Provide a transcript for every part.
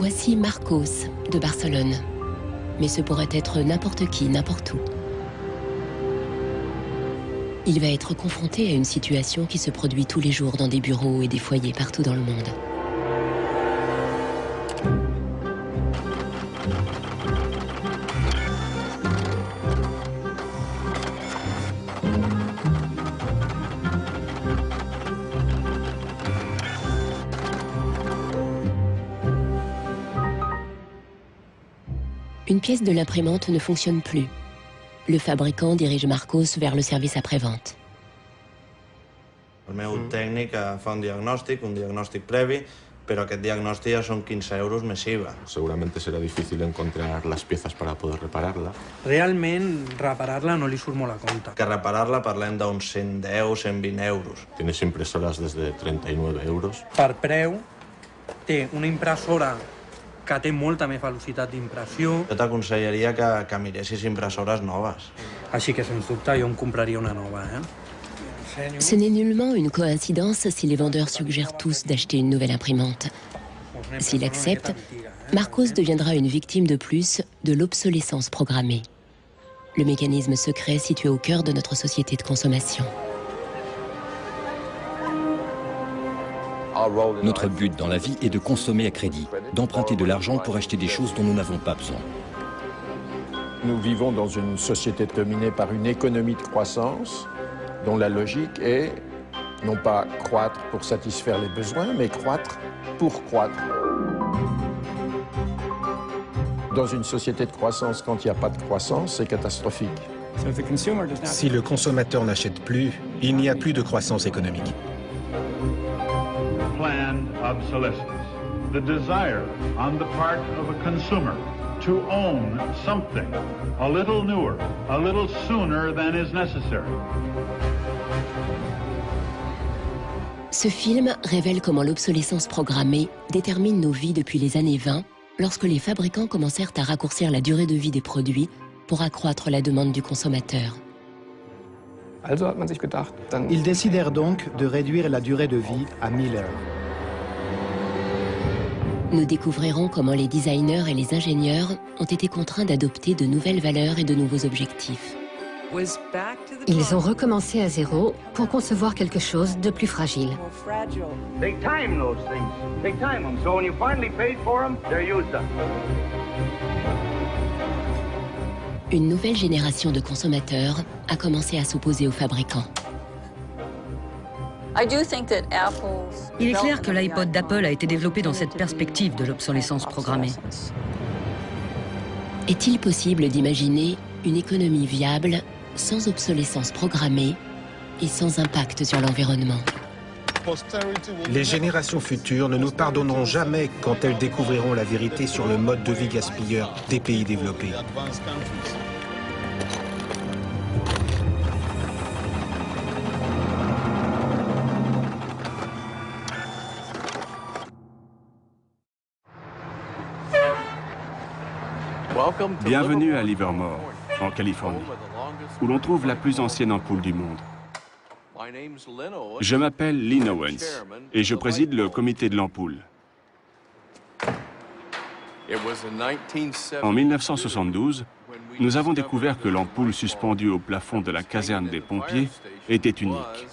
Voici Marcos de Barcelone. Mais ce pourrait être n'importe qui, n'importe où. Il va être confronté à une situation qui se produit tous les jours dans des bureaux et des foyers partout dans le monde. Une pièce de l'imprimante ne fonctionne plus. Le fabricant dirige Marcos vers le service après-vente. El meu tècnic fa un diagnòstic previ, pero aquest diagnòstic ja són 15 euros més IVA. Seguramente será difícil encontrar las piezas para poder repararla. Realment, reparar-la no li surt molt a compte. Que reparar-la parlem d'uns 110, 120 euros. Tienes impresoras desde 39 euros. Per preu, té una impressora que té molta més velocitat d'impressió. Jo t'aconsellaria que miressis impressores noves. Així que, sens dubte, jo em compraria una nova, Ce n'est nullement une coïncidence si les vendeurs suggèrent tous d'acheter une nouvelle imprimante. S'il accepte, Marcos deviendra une victime de plus de l'obsolescence programmée. Le mécanisme secret situé au cœur de notre société de consommation. Notre but dans la vie est de consommer à crédit, d'emprunter de l'argent pour acheter des choses dont nous n'avons pas besoin. Nous vivons dans une société dominée par une économie de croissance dont la logique est non pas croître pour satisfaire les besoins, mais croître pour croître. Dans une société de croissance, quand il n'y a pas de croissance, c'est catastrophique. Si le consommateur n'achète plus, il n'y a plus de croissance économique. Planned obsolescence, the desire on the part of a consumer to own something a little newer, a little sooner than is necessary. Ce film révèle comment l'obsolescence programmée détermine nos vies depuis les années 20, lorsque les fabricants commencèrent à raccourcir la durée de vie des produits pour accroître la demande du consommateur. Ils décidèrent donc de réduire la durée de vie à 1000 heures. Nous découvrirons comment les designers et les ingénieurs ont été contraints d'adopter de nouvelles valeurs et de nouveaux objectifs. Ils ont recommencé à zéro pour concevoir quelque chose de plus fragile. Une nouvelle génération de consommateurs a commencé à s'opposer aux fabricants. Il est clair que l'iPod d'Apple a été développé dans cette perspective de l'obsolescence programmée. Est-il possible d'imaginer une économie viable sans obsolescence programmée et sans impact sur l'environnement? Les générations futures ne nous pardonneront jamais quand elles découvriront la vérité sur le mode de vie gaspilleur des pays développés. Bienvenue à Livermore, en Californie, où l'on trouve la plus ancienne ampoule du monde. Je m'appelle Lynn Owens et je préside le comité de l'ampoule. En 1972, nous avons découvert que l'ampoule suspendue au plafond de la caserne des pompiers était unique.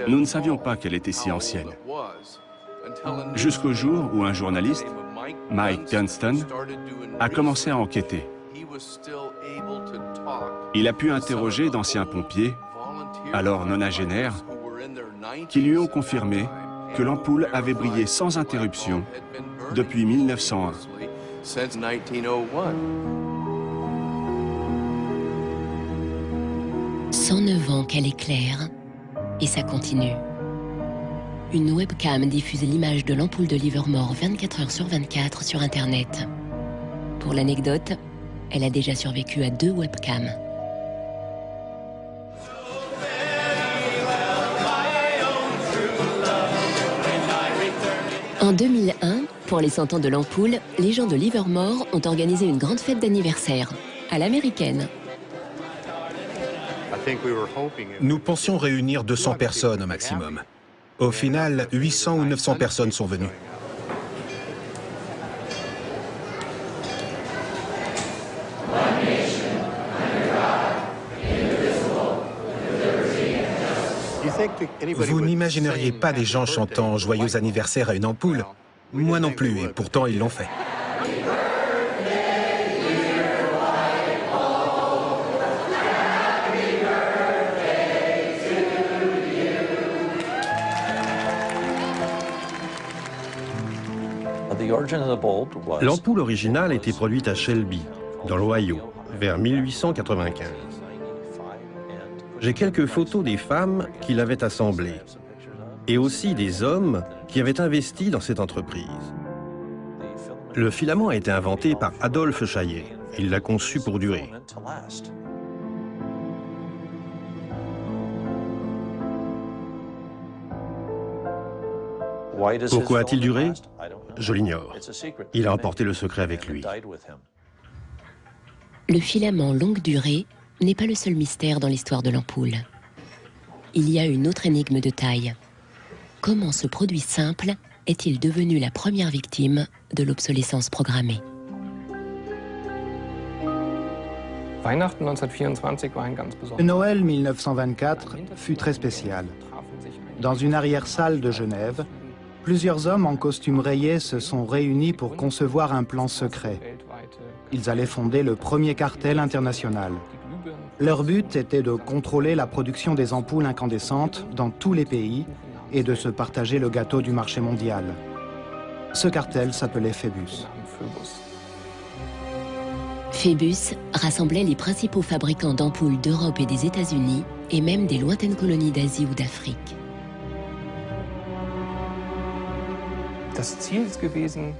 Nous ne savions pas qu'elle était si ancienne. Jusqu'au jour où un journaliste, Mike Dunstan, a commencé à enquêter. Il a pu interroger d'anciens pompiers, alors nonagénaires, qui lui ont confirmé que l'ampoule avait brillé sans interruption depuis 1901. 109 ans qu'elle éclaire, et ça continue. Une webcam diffuse l'image de l'ampoule de Livermore 24 heures sur 24 sur Internet. Pour l'anecdote, elle a déjà survécu à 2 webcams. En 2001, pour les 100 ans de l'ampoule, les gens de Livermore ont organisé une grande fête d'anniversaire, à l'américaine. Nous pensions réunir 200 personnes au maximum. Au final, 800 ou 900 personnes sont venues. Vous n'imagineriez pas des gens chantant « Joyeux anniversaire » à une ampoule? Moi non plus, et pourtant ils l'ont fait. L'ampoule originale a été produite à Shelby, dans l'Ohio, vers 1895. J'ai quelques photos des femmes qui l'avaient assemblée, et aussi des hommes qui avaient investi dans cette entreprise. Le filament a été inventé par Adolphe Chaillet. Il l'a conçu pour durer. Pourquoi a-t-il duré? Je l'ignore. Il a emporté le secret avec lui. Le filament longue durée n'est pas le seul mystère dans l'histoire de l'ampoule. Il y a une autre énigme de taille. Comment ce produit simple est-il devenu la première victime de l'obsolescence programmée? Noël 1924 fut très spécial. Dans une arrière-salle de Genève, plusieurs hommes en costume rayé se sont réunis pour concevoir un plan secret. Ils allaient fonder le premier cartel international. Leur but était de contrôler la production des ampoules incandescentes dans tous les pays et de se partager le gâteau du marché mondial. Ce cartel s'appelait Phébus. Phébus rassemblait les principaux fabricants d'ampoules d'Europe et des États-Unis et même des lointaines colonies d'Asie ou d'Afrique.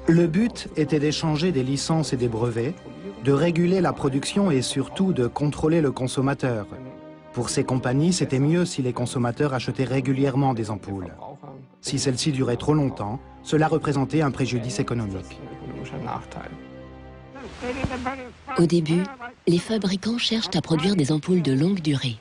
Le but était d'échanger des licences et des brevets, de réguler la production et surtout de contrôler le consommateur. Pour ces compagnies, c'était mieux si les consommateurs achetaient régulièrement des ampoules. Si celles-ci duraient trop longtemps, cela représentait un préjudice économique. Au début, les fabricants cherchent à produire des ampoules de longue durée.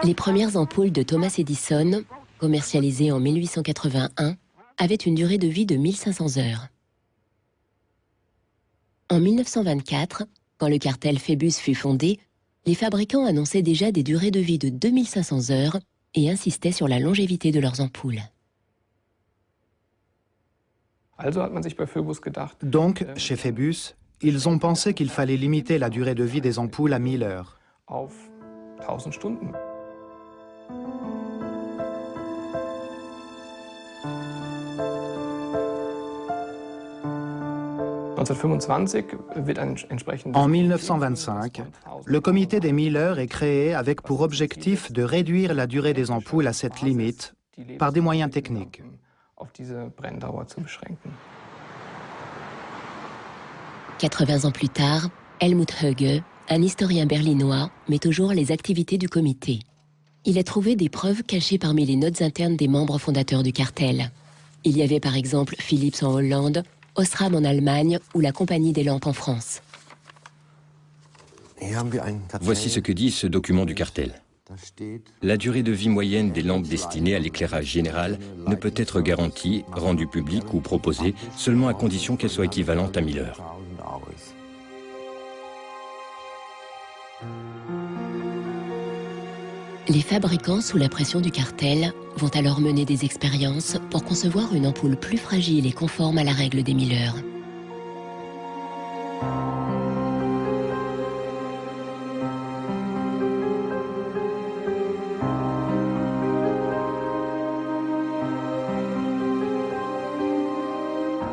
Les premières ampoules de Thomas Edison, commercialisées en 1881, avaient une durée de vie de 1500 heures. En 1924, quand le cartel Phébus fut fondé, les fabricants annonçaient déjà des durées de vie de 2500 heures et insistaient sur la longévité de leurs ampoules. Donc, chez Phébus, ils ont pensé qu'il fallait limiter la durée de vie des ampoules à 1000 heures. En 1925, le comité des 1000 heures est créé avec pour objectif de réduire la durée des ampoules à cette limite par des moyens techniques. 80 ans plus tard, Helmut Höge, un historien berlinois, met au jour les activités du comité. Il a trouvé des preuves cachées parmi les notes internes des membres fondateurs du cartel. Il y avait par exemple Philips en Hollande, Osram en Allemagne ou la Compagnie des Lampes en France. Voici ce que dit ce document du cartel. La durée de vie moyenne des lampes destinées à l'éclairage général ne peut être garantie, rendue publique ou proposée seulement à condition qu'elle soit équivalente à 1000 heures. Les fabricants, sous la pression du cartel, vont alors mener des expériences pour concevoir une ampoule plus fragile et conforme à la règle des 1000 heures.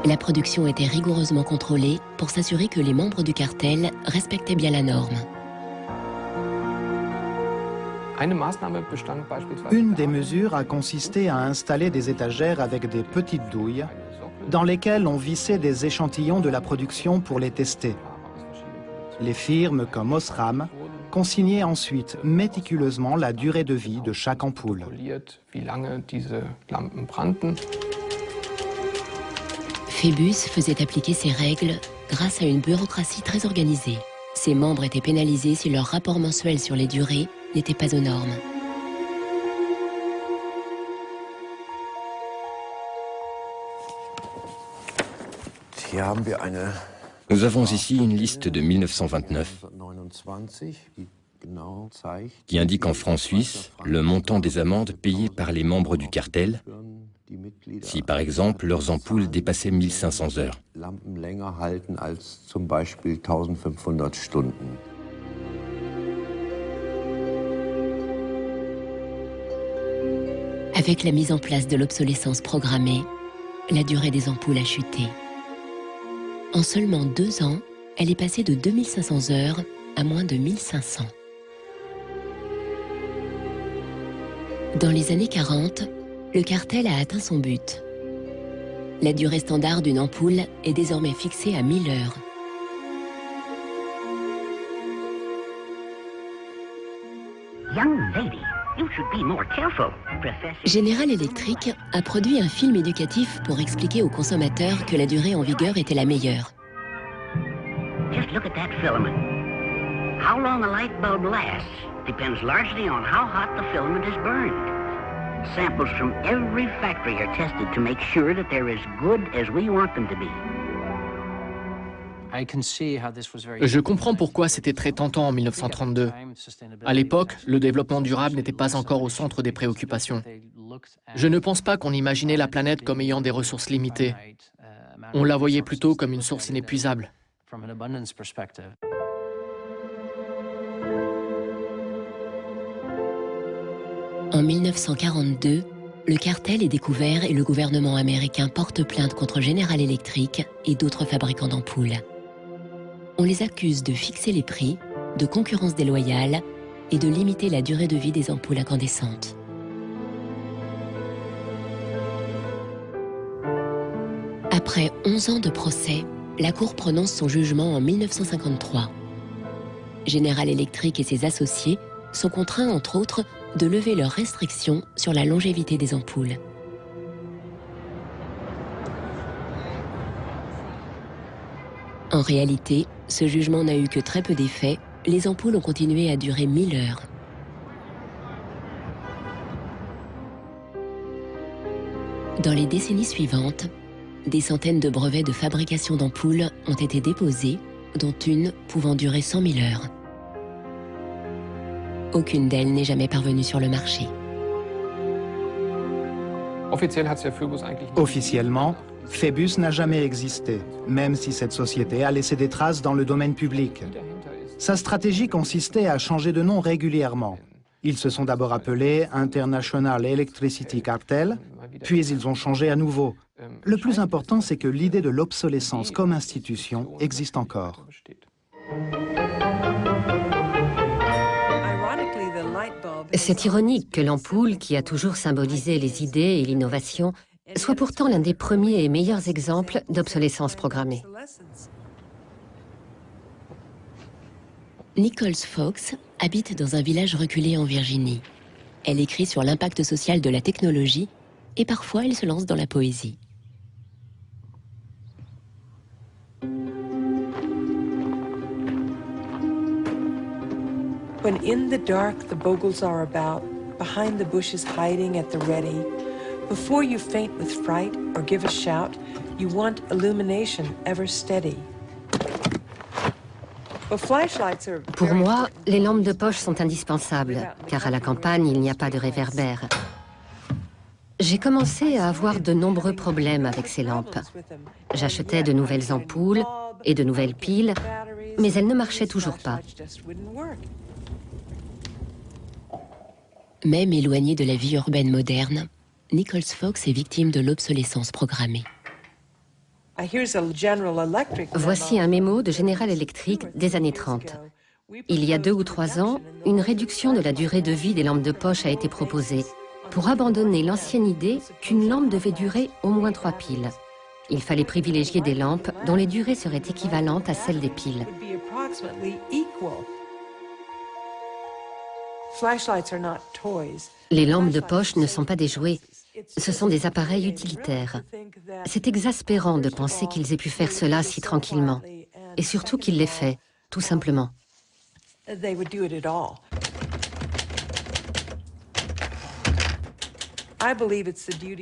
La production était rigoureusement contrôlée pour s'assurer que les membres du cartel respectaient bien la norme. Une des mesures a consisté à installer des étagères avec des petites douilles dans lesquelles on vissait des échantillons de la production pour les tester. Les firmes comme Osram consignaient ensuite méticuleusement la durée de vie de chaque ampoule. Phébus faisait appliquer ces règles grâce à une bureaucratie très organisée. Ses membres étaient pénalisés si leur rapport mensuel sur les durées n'était pas aux normes. Nous avons ici une liste de 1929 qui indique en francs suisses le montant des amendes payées par les membres du cartel si, par exemple, leurs ampoules dépassaient 1500 heures. Avec la mise en place de l'obsolescence programmée, la durée des ampoules a chuté. En seulement 2 ans, elle est passée de 2500 heures à moins de 1500. Dans les années 40, le cartel a atteint son but. La durée standard d'une ampoule est désormais fixée à 1000 heures. General Electric a produit un film éducatif pour expliquer aux consommateurs que la durée en vigueur était la meilleure. Just look at that filament. How long a light bulb lasts depends largely on how hot the filament is burned. Samples from every factory are tested to make sure that they're as good as we want them to be. Je comprends pourquoi c'était très tentant en 1932. À l'époque, le développement durable n'était pas encore au centre des préoccupations. Je ne pense pas qu'on imaginait la planète comme ayant des ressources limitées. On la voyait plutôt comme une source inépuisable. En 1942, le cartel est découvert et le gouvernement américain porte plainte contre General Electric et d'autres fabricants d'ampoules. On les accuse de fixer les prix, de concurrence déloyale et de limiter la durée de vie des ampoules incandescentes. Après 11 ans de procès, la Cour prononce son jugement en 1953. General Electric et ses associés sont contraints, entre autres, de lever leurs restrictions sur la longévité des ampoules. En réalité, ce jugement n'a eu que très peu d'effet. Les ampoules ont continué à durer 1000 heures. Dans les décennies suivantes, des centaines de brevets de fabrication d'ampoules ont été déposés, dont une pouvant durer 100 000 heures. Aucune d'elles n'est jamais parvenue sur le marché. Officiellement, Phébus n'a jamais existé, même si cette société a laissé des traces dans le domaine public. Sa stratégie consistait à changer de nom régulièrement. Ils se sont d'abord appelés International Electricity Cartel, puis ils ont changé à nouveau. Le plus important, c'est que l'idée de l'obsolescence comme institution existe encore. C'est ironique que l'ampoule, qui a toujours symbolisé les idées et l'innovation, soit pourtant l'un des premiers et meilleurs exemples d'obsolescence programmée. Nichols Fox habite dans un village reculé en Virginie. Elle écrit sur l'impact social de la technologie et parfois elle se lance dans la poésie. When in the dark the bogles are about, behind the bushes hiding at the ready, before you faint with fright or give a shout, you want illumination ever steady. Pour moi, les lampes de poche sont indispensables, car à la campagne, il n'y a pas de réverbère. J'ai commencé à avoir de nombreux problèmes avec ces lampes. J'achetais de nouvelles ampoules et de nouvelles piles, mais elles ne marchaient toujours pas. Même éloigné de la vie urbaine moderne, Nichols Fox est victime de l'obsolescence programmée. Voici un mémo de General Electric des années 30. Il y a 2 ou 3 ans, une réduction de la durée de vie des lampes de poche a été proposée pour abandonner l'ancienne idée qu'une lampe devait durer au moins 3 piles. Il fallait privilégier des lampes dont les durées seraient équivalentes à celles des piles. Les lampes de poche ne sont pas des jouets, ce sont des appareils utilitaires. C'est exaspérant de penser qu'ils aient pu faire cela si tranquillement, et surtout qu'ils l'aient fait, tout simplement.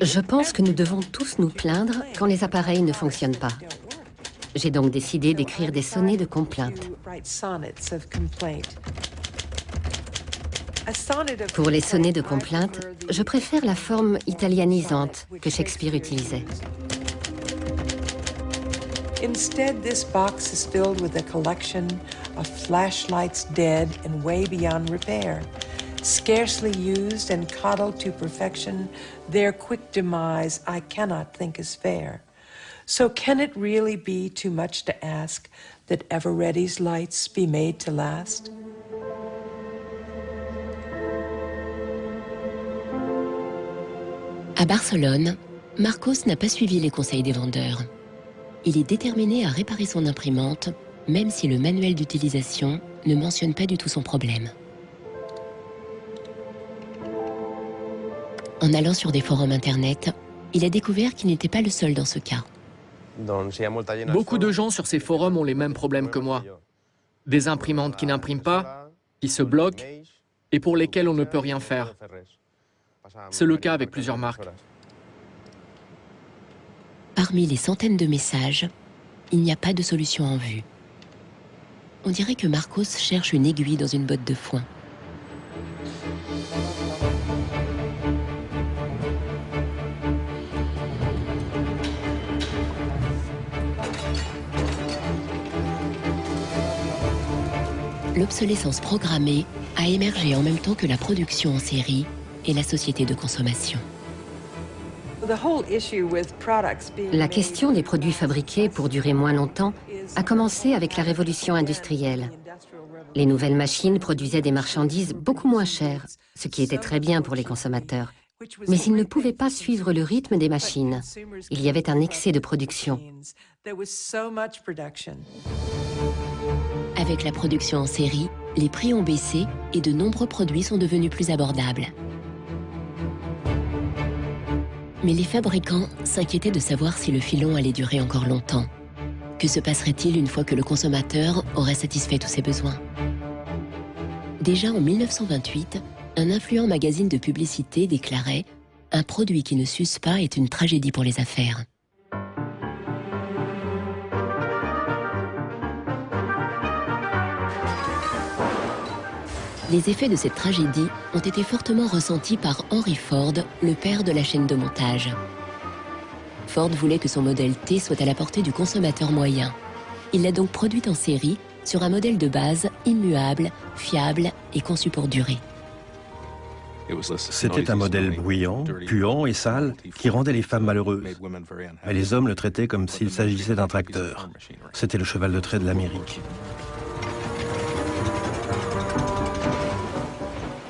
Je pense que nous devons tous nous plaindre quand les appareils ne fonctionnent pas. J'ai donc décidé d'écrire des sonnets de complainte. Pour les sonnets de complainte, je préfère la forme italianisante que Shakespeare utilisait. Instead, this box is filled with a collection of flashlights dead and way beyond repair. Scarcely used and coddled to perfection, their quick demise I cannot think is fair. So can it really be too much to ask that Ever-Ready's lights be made to last? À Barcelone, Marcos n'a pas suivi les conseils des vendeurs. Il est déterminé à réparer son imprimante, même si le manuel d'utilisation ne mentionne pas du tout son problème. En allant sur des forums internet, il a découvert qu'il n'était pas le seul dans ce cas. Beaucoup de gens sur ces forums ont les mêmes problèmes que moi. Des imprimantes qui n'impriment pas, qui se bloquent et pour lesquelles on ne peut rien faire. C'est le cas avec plusieurs marques. Parmi les centaines de messages, il n'y a pas de solution en vue. On dirait que Marcos cherche une aiguille dans une botte de foin. L'obsolescence programmée a émergé en même temps que la production en série et la société de consommation. La question des produits fabriqués pour durer moins longtemps a commencé avec la révolution industrielle. Les nouvelles machines produisaient des marchandises beaucoup moins chères, ce qui était très bien pour les consommateurs. Mais ils ne pouvaient pas suivre le rythme des machines. Il y avait un excès de production. Avec la production en série, les prix ont baissé et de nombreux produits sont devenus plus abordables. Mais les fabricants s'inquiétaient de savoir si le filon allait durer encore longtemps. Que se passerait-il une fois que le consommateur aurait satisfait tous ses besoins? Déjà en 1928, un influent magazine de publicité déclarait « Un produit qui ne s'use pas est une tragédie pour les affaires ». Les effets de cette tragédie ont été fortement ressentis par Henry Ford, le père de la chaîne de montage. Ford voulait que son modèle T soit à la portée du consommateur moyen. Il l'a donc produite en série sur un modèle de base immuable, fiable et conçu pour durer. C'était un modèle bruyant, puant et sale qui rendait les femmes malheureuses. Mais les hommes le traitaient comme s'il s'agissait d'un tracteur. C'était le cheval de trait de l'Amérique.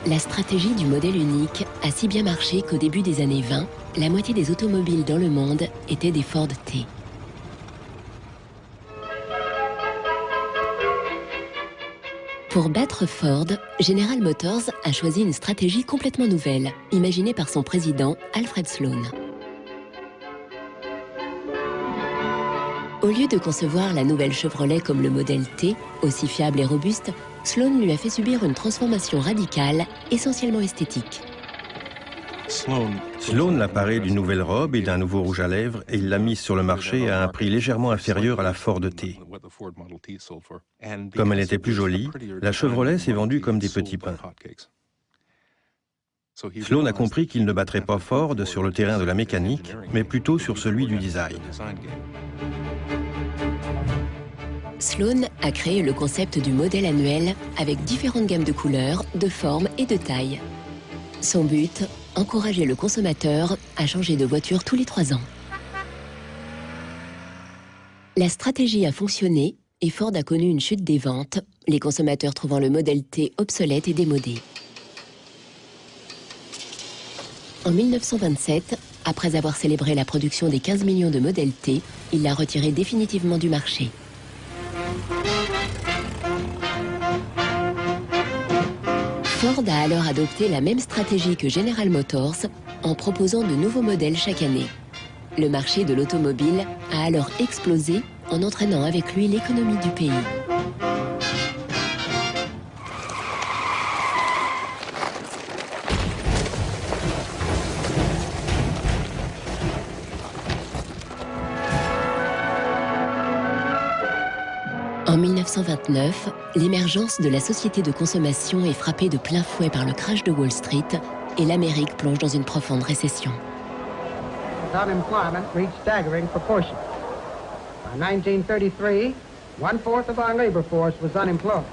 La stratégie du modèle unique a si bien marché qu'au début des années 20, la moitié des automobiles dans le monde étaient des Ford T. Pour battre Ford, General Motors a choisi une stratégie complètement nouvelle, imaginée par son président Alfred Sloan. Au lieu de concevoir la nouvelle Chevrolet comme le modèle T, aussi fiable et robuste, Sloan lui a fait subir une transformation radicale, essentiellement esthétique. Sloan l'a paré d'une nouvelle robe et d'un nouveau rouge à lèvres et il l'a mise sur le marché à un prix légèrement inférieur à la Ford T. Comme elle était plus jolie, la Chevrolet s'est vendue comme des petits pains. Sloan a compris qu'il ne battrait pas Ford sur le terrain de la mécanique, mais plutôt sur celui du design. Sloan a créé le concept du modèle annuel avec différentes gammes de couleurs, de formes et de tailles. Son but, encourager le consommateur à changer de voiture tous les 3 ans. La stratégie a fonctionné et Ford a connu une chute des ventes, les consommateurs trouvant le modèle T obsolète et démodé. En 1927, après avoir célébré la production des 15 millions de modèles T, il l'a retiré définitivement du marché. Ford a alors adopté la même stratégie que General Motors en proposant de nouveaux modèles chaque année. Le marché de l'automobile a alors explosé en entraînant avec lui l'économie du pays. En 1929, l'émergence de la société de consommation est frappée de plein fouet par le crash de Wall Street et l'Amérique plonge dans une profonde récession. Unemployment reached staggering proportions. By 1933, 1/4 of our labor force was unemployed.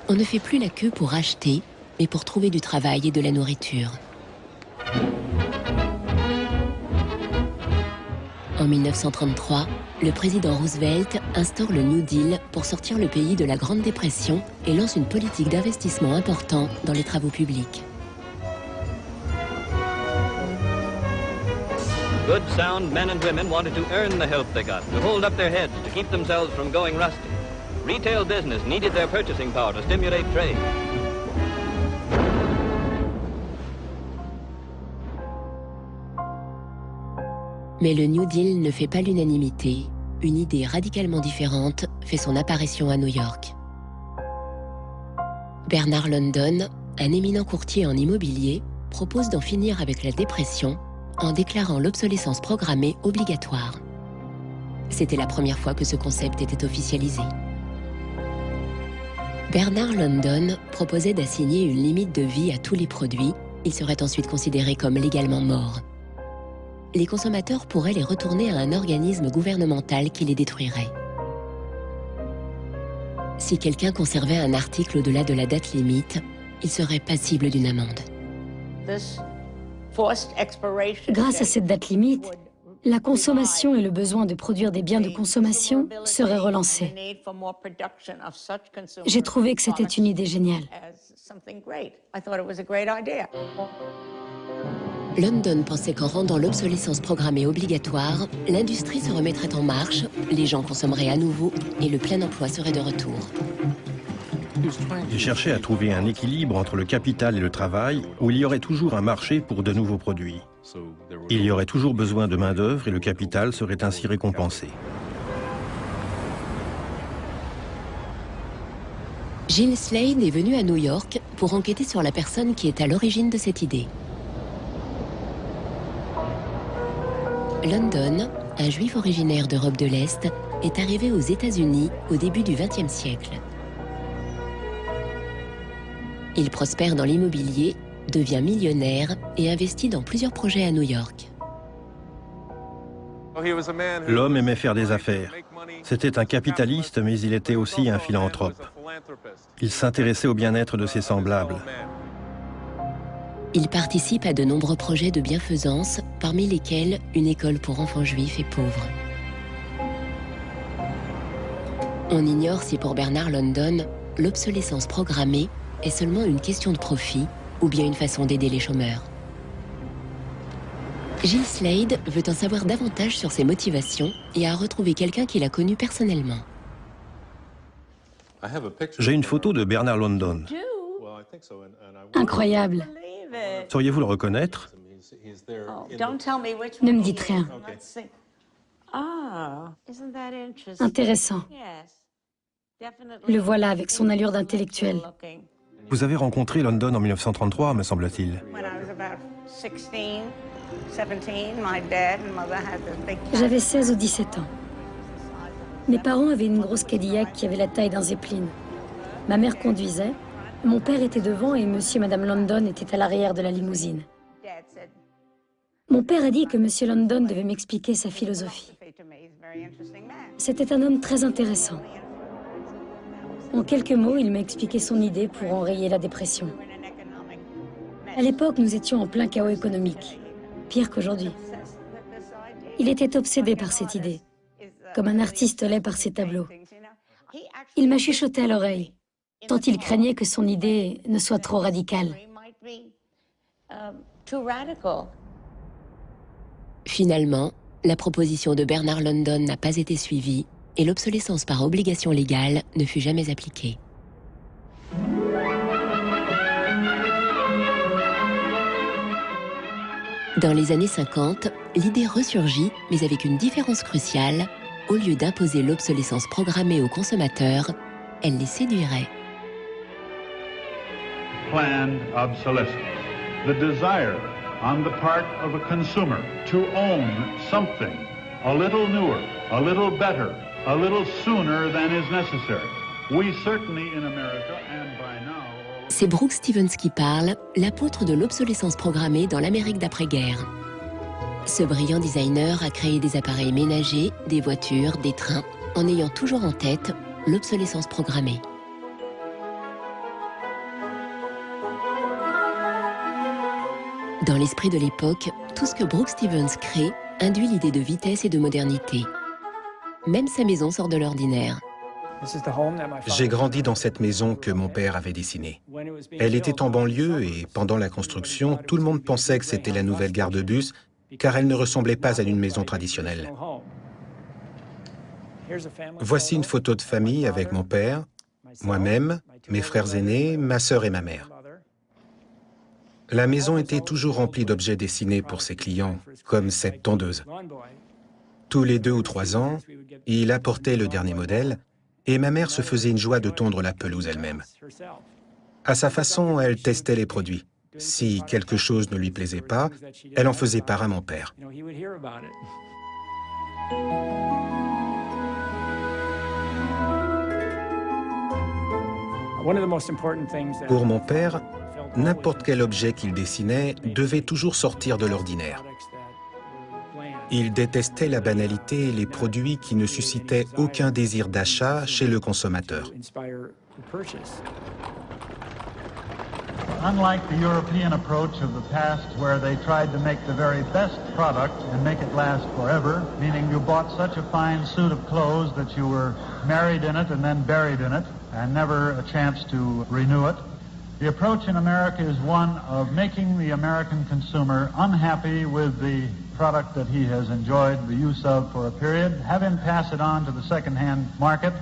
On ne fait plus la queue pour acheter, mais pour trouver du travail et de la nourriture. En 1933, le président Roosevelt instaure le New Deal pour sortir le pays de la Grande Dépression et lance une politique d'investissement important dans les travaux publics. Good, sound men and women wanted to earn the help they got, to hold up their heads, to keep themselves from going rusty. Retail business needed their purchasing power to stimulate trade. Mais le New Deal ne fait pas l'unanimité. Une idée radicalement différente fait son apparition à New York. Bernard London, un éminent courtier en immobilier, propose d'en finir avec la dépression en déclarant l'obsolescence programmée obligatoire. C'était la première fois que ce concept était officialisé. Bernard London proposait d'assigner une limite de vie à tous les produits. Ils seraient ensuite considérés comme légalement morts. Les consommateurs pourraient les retourner à un organisme gouvernemental qui les détruirait. Si quelqu'un conservait un article au-delà de la date limite, il serait passible d'une amende. Grâce à cette date limite, la consommation et le besoin de produire des biens de consommation seraient relancés. J'ai trouvé que c'était une idée géniale. London pensait qu'en rendant l'obsolescence programmée obligatoire, l'industrie se remettrait en marche, les gens consommeraient à nouveau et le plein emploi serait de retour. Il cherchait à trouver un équilibre entre le capital et le travail, où il y aurait toujours un marché pour de nouveaux produits. Il y aurait toujours besoin de main-d'œuvre et le capital serait ainsi récompensé. Gill Slade est venu à New York pour enquêter sur la personne qui est à l'origine de cette idée. London, un juif originaire d'Europe de l'Est, est arrivé aux États-Unis au début du XXe siècle. Il prospère dans l'immobilier, devient millionnaire et investit dans plusieurs projets à New York. L'homme aimait faire des affaires. C'était un capitaliste, mais il était aussi un philanthrope. Il s'intéressait au bien-être de ses semblables. Il participe à de nombreux projets de bienfaisance, parmi lesquels une école pour enfants juifs et pauvres. On ignore si pour Bernard London, l'obsolescence programmée est seulement une question de profit ou bien une façon d'aider les chômeurs. Gill Slade veut en savoir davantage sur ses motivations et a retrouvé quelqu'un qu'il a connu personnellement. J'ai une photo de Bernard London. Incroyable. Sauriez-vous le reconnaître? Ne me dites rien. Intéressant. Le voilà avec son allure d'intellectuel. Vous avez rencontré London en 1933, me semble-t-il. J'avais 16 ou 17 ans. Mes parents avaient une grosse Cadillac qui avait la taille d'un Zeppelin. Ma mère conduisait, mon père était devant et monsieur et madame London étaient à l'arrière de la limousine. Mon père a dit que monsieur London devait m'expliquer sa philosophie. C'était un homme très intéressant. En quelques mots, il m'a expliqué son idée pour enrayer la dépression. À l'époque, nous étions en plein chaos économique, pire qu'aujourd'hui. Il était obsédé par cette idée, comme un artiste l'est par ses tableaux. Il m'a chuchoté à l'oreille, tant il craignait que son idée ne soit trop radicale. Finalement, la proposition de Bernard London n'a pas été suivie et l'obsolescence par obligation légale ne fut jamais appliquée. Dans les années 50, l'idée ressurgit, mais avec une différence cruciale. Au lieu d'imposer l'obsolescence programmée aux consommateurs, elle les séduirait. Planned obsolescence. The desire on the part of a consumer to own something a little newer, a little better, a little sooner than is necessary. We certainly in America and by now... C'est Brooks Stevens qui parle, l'apôtre de l'obsolescence programmée dans l'Amérique d'après-guerre. Ce brillant designer a créé des appareils ménagers, des voitures, des trains, en ayant toujours en tête l'obsolescence programmée. Dans l'esprit de l'époque, tout ce que Brooks Stevens crée induit l'idée de vitesse et de modernité. Même sa maison sort de l'ordinaire. J'ai grandi dans cette maison que mon père avait dessinée. Elle était en banlieue et pendant la construction, tout le monde pensait que c'était la nouvelle gare de bus car elle ne ressemblait pas à une maison traditionnelle. Voici une photo de famille avec mon père, moi-même, mes frères aînés, ma sœur et ma mère. La maison était toujours remplie d'objets dessinés pour ses clients, comme cette tondeuse. Tous les 2 ou 3 ans, il apportait le dernier modèle et ma mère se faisait une joie de tondre la pelouse elle-même. À sa façon, elle testait les produits. Si quelque chose ne lui plaisait pas, elle en faisait part à mon père. Pour mon père, n'importe quel objet qu'il dessinait devait toujours sortir de l'ordinaire. Il détestait la banalité et les produits qui ne suscitaient aucun désir d'achat chez le consommateur. Unlike the European approach of the past where they tried to make the very best product and make it last forever, meaning you bought such a fine suit of clothes that you were married in it and then buried in it and never a chance to renew it, the approach in America is one of making the American consumer unhappy with the product that he has enjoyed the use of for a period, have him pass it on to the second-hand market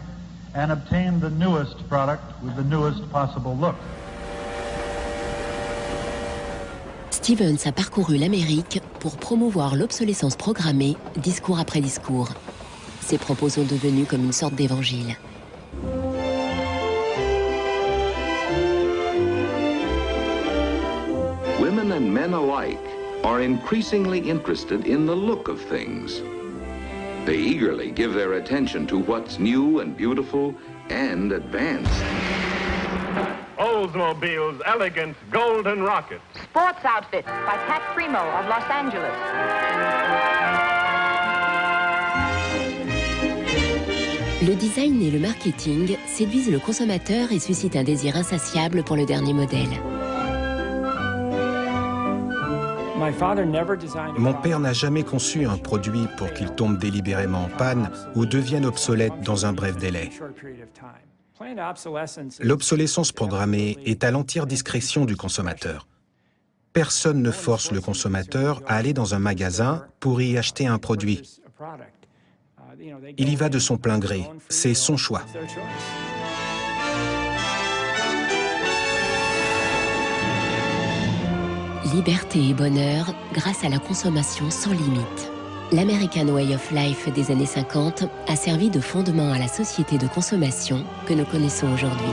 and obtain the newest product with the newest possible look. Stevens a parcouru l'Amérique pour promouvoir l'obsolescence programmée, discours après discours. Ses propos sont devenus comme une sorte d'évangile. Women and men alike are increasingly interested in the look of things. They eagerly give their attention to what's new and beautiful and advanced. Oldsmobile's elegant golden rocket. Sports outfit by Pat Primo of Los Angeles. Le design et le marketing séduisent le consommateur et suscitent un désir insatiable pour le dernier modèle. Mon père n'a jamais conçu un produit pour qu'il tombe délibérément en panne ou devienne obsolète dans un bref délai. L'obsolescence programmée est à l'entière discrétion du consommateur. Personne ne force le consommateur à aller dans un magasin pour y acheter un produit. Il y va de son plein gré, c'est son choix. Liberté et bonheur grâce à la consommation sans limite. L'American Way of Life des années 50 a servi de fondement à la société de consommation que nous connaissons aujourd'hui.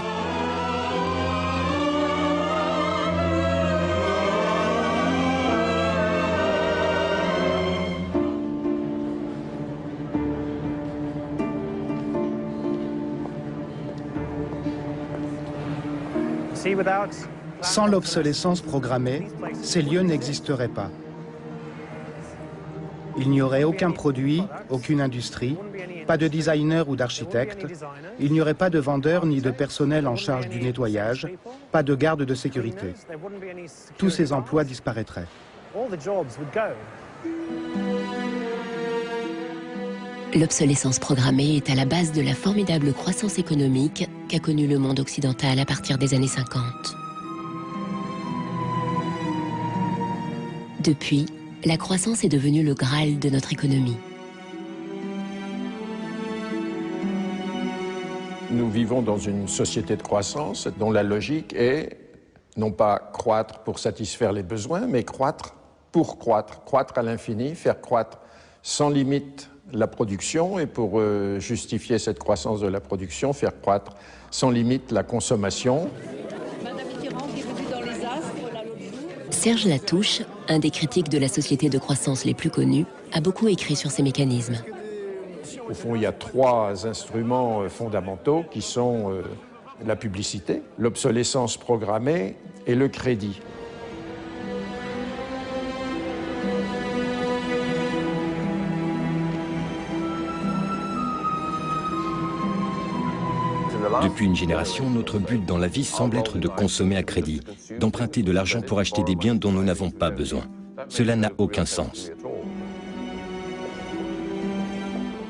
Sans l'obsolescence programmée, ces lieux n'existeraient pas. Il n'y aurait aucun produit, aucune industrie, pas de designer ou d'architecte, il n'y aurait pas de vendeurs ni de personnel en charge du nettoyage, pas de garde de sécurité. Tous ces emplois disparaîtraient. L'obsolescence programmée est à la base de la formidable croissance économique qu'a connue le monde occidental à partir des années 50. Depuis, la croissance est devenue le Graal de notre économie. Nous vivons dans une société de croissance dont la logique est non pas croître pour satisfaire les besoins, mais croître pour croître, croître à l'infini, faire croître sans limite la production et pour justifier cette croissance de la production, faire croître sans limite la consommation. Serge Latouche, un des critiques de la société de croissance les plus connus, a beaucoup écrit sur ces mécanismes. Au fond, il y a trois instruments fondamentaux qui sont la publicité, l'obsolescence programmée et le crédit. Depuis une génération, notre but dans la vie semble être de consommer à crédit, d'emprunter de l'argent pour acheter des biens dont nous n'avons pas besoin. Cela n'a aucun sens.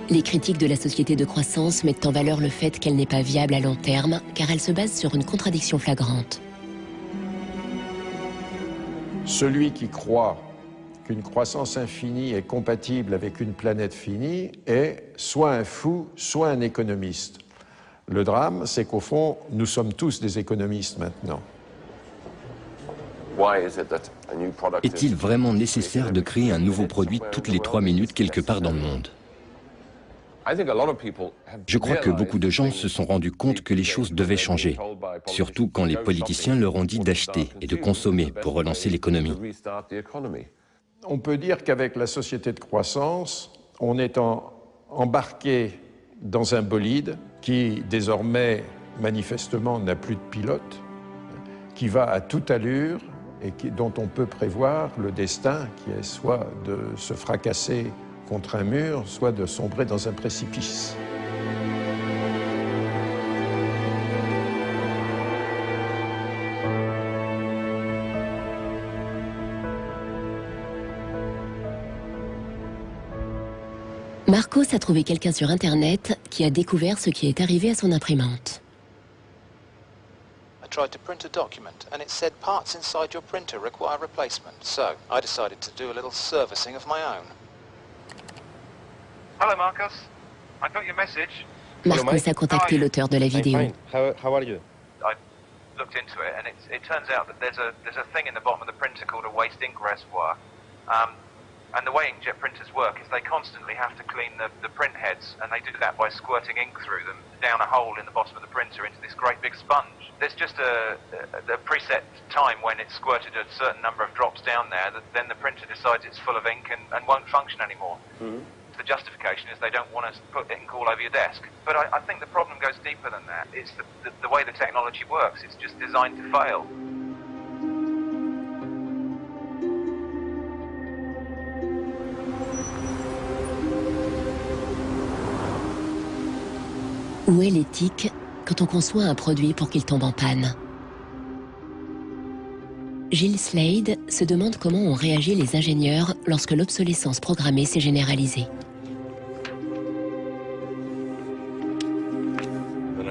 Les critiques de la société de croissance mettent en valeur le fait qu'elle n'est pas viable à long terme, car elle se base sur une contradiction flagrante. Celui qui croit qu'une croissance infinie est compatible avec une planète finie est soit un fou, soit un économiste. Le drame, c'est qu'au fond, nous sommes tous des économistes maintenant. Est-il vraiment nécessaire de créer un nouveau produit toutes les 3 minutes quelque part dans le monde? Je crois que beaucoup de gens se sont rendus compte que les choses devaient changer, surtout quand les politiciens leur ont dit d'acheter et de consommer pour relancer l'économie. On peut dire qu'avec la société de croissance, on est embarqué dans un bolide qui, désormais, manifestement, n'a plus de pilote, qui va à toute allure et dont on peut prévoir le destin, qui est soit de se fracasser contre un mur, soit de sombrer dans un précipice. Marcos a trouvé quelqu'un sur Internet qui a découvert ce qui est arrivé à son imprimante. I tried to print a document and it said parts inside your printer require replacement. So I decided to do a little servicing of my own. Hello, Marcos. I got your message. Marcos a contacté l'auteur de la vidéo. How are you? I looked into it, and it turns out that there's a thing in the bottom of the printer called a waste ink reservoir. And the way inkjet printers work is they constantly have to clean the print heads, and they do that by squirting ink through them down a hole in the bottom of the printer into this great big sponge. There's just a preset time when it's squirted a certain number of drops down there that then the printer decides it's full of ink and won't function anymore. The justification is they don't want us to put ink all over your desk. But I think the problem goes deeper than that. It's the way the technology works. It's just designed to fail. Où est l'éthique quand on conçoit un produit pour qu'il tombe en panne? Gilles Slade se demande comment ont réagi les ingénieurs lorsque l'obsolescence programmée s'est généralisée.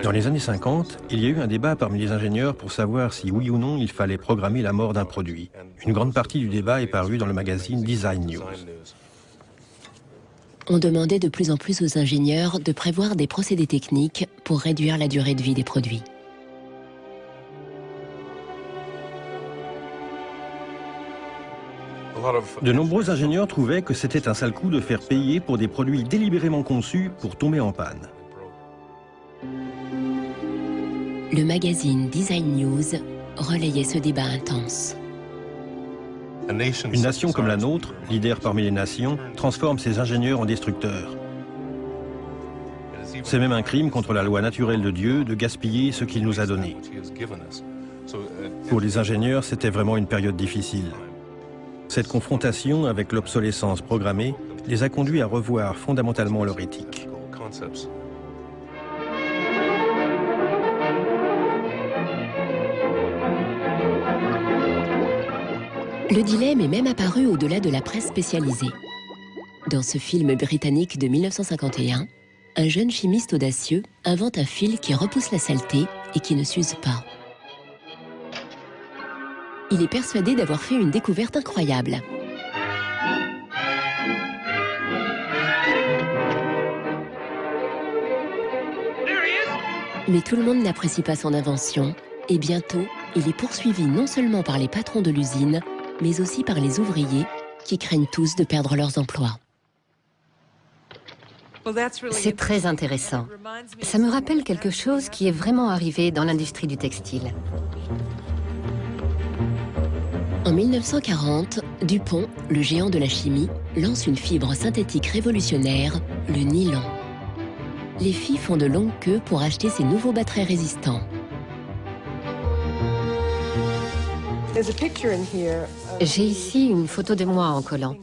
Dans les années 50, il y a eu un débat parmi les ingénieurs pour savoir si oui ou non il fallait programmer la mort d'un produit. Une grande partie du débat est parue dans le magazine Design News. On demandait de plus en plus aux ingénieurs de prévoir des procédés techniques pour réduire la durée de vie des produits. De nombreux ingénieurs trouvaient que c'était un sale coup de faire payer pour des produits délibérément conçus pour tomber en panne. Le magazine Design News relayait ce débat intense. Une nation comme la nôtre, leader parmi les nations, transforme ses ingénieurs en destructeurs. C'est même un crime contre la loi naturelle de Dieu de gaspiller ce qu'il nous a donné. Pour les ingénieurs, c'était vraiment une période difficile. Cette confrontation avec l'obsolescence programmée les a conduits à revoir fondamentalement leur éthique. Le dilemme est même apparu au-delà de la presse spécialisée. Dans ce film britannique de 1951, un jeune chimiste audacieux invente un fil qui repousse la saleté et qui ne s'use pas. Il est persuadé d'avoir fait une découverte incroyable. Mais tout le monde n'apprécie pas son invention, et bientôt, il est poursuivi non seulement par les patrons de l'usine, mais aussi par les ouvriers, qui craignent tous de perdre leurs emplois. C'est très intéressant. Ça me rappelle quelque chose qui est vraiment arrivé dans l'industrie du textile. En 1940, DuPont, le géant de la chimie, lance une fibre synthétique révolutionnaire, le nylon. Les filles font de longues queues pour acheter ces nouveaux bas très résistants. J'ai ici une photo de moi en collant.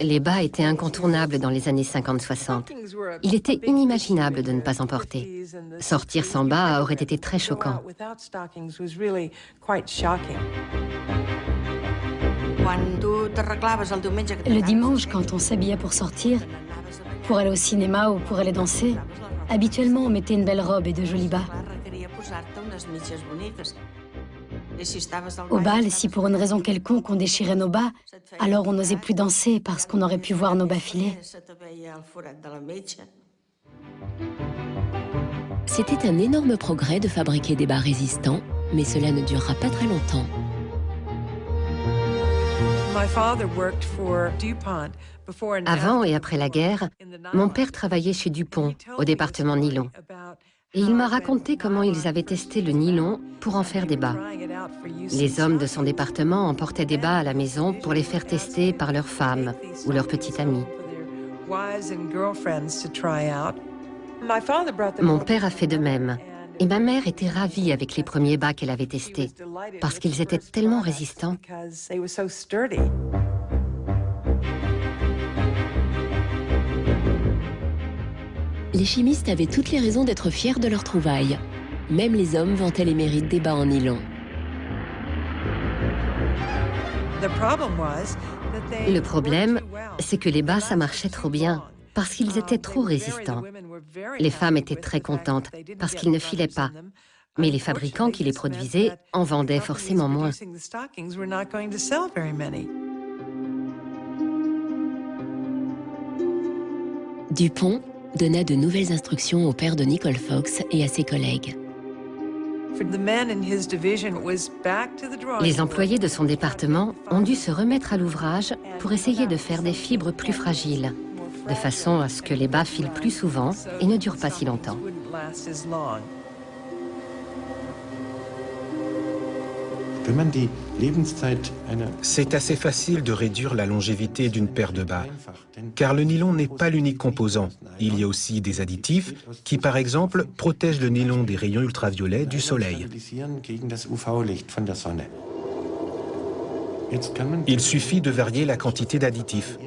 Les bas étaient incontournables dans les années 50-60. Il était inimaginable de ne pas en porter. Sortir sans bas aurait été très choquant. Le dimanche, quand on s'habillait pour sortir, pour aller au cinéma ou pour aller danser, habituellement on mettait une belle robe et de jolis bas. Au bal, si pour une raison quelconque on déchirait nos bas, alors on n'osait plus danser parce qu'on aurait pu voir nos bas filer. C'était un énorme progrès de fabriquer des bas résistants, mais cela ne durera pas très longtemps. Avant et après la guerre, mon père travaillait chez DuPont, au département nylon. Et il m'a raconté comment ils avaient testé le nylon pour en faire des bas. Les hommes de son département emportaient des bas à la maison pour les faire tester par leurs femmes ou leurs petites amies. Mon père a fait de même. Et ma mère était ravie avec les premiers bas qu'elle avait testés, parce qu'ils étaient tellement résistants. Les chimistes avaient toutes les raisons d'être fiers de leur trouvaille. Même les hommes vantaient les mérites des bas en nylon. Le problème, c'est que les bas, ça marchait trop bien, parce qu'ils étaient trop résistants. Les femmes étaient très contentes, parce qu'ils ne filaient pas. Mais les fabricants qui les produisaient en vendaient forcément moins. DuPont donna de nouvelles instructions au père de Nicole Fox et à ses collègues. Les employés de son département ont dû se remettre à l'ouvrage pour essayer de faire des fibres plus fragiles, de façon à ce que les bas filent plus souvent et ne durent pas si longtemps. C'est assez facile de réduire la longévité d'une paire de bas, car le nylon n'est pas l'unique composant. Il y a aussi des additifs qui, par exemple, protègent le nylon des rayons ultraviolets du soleil. Il suffit de varier la quantité d'additifs.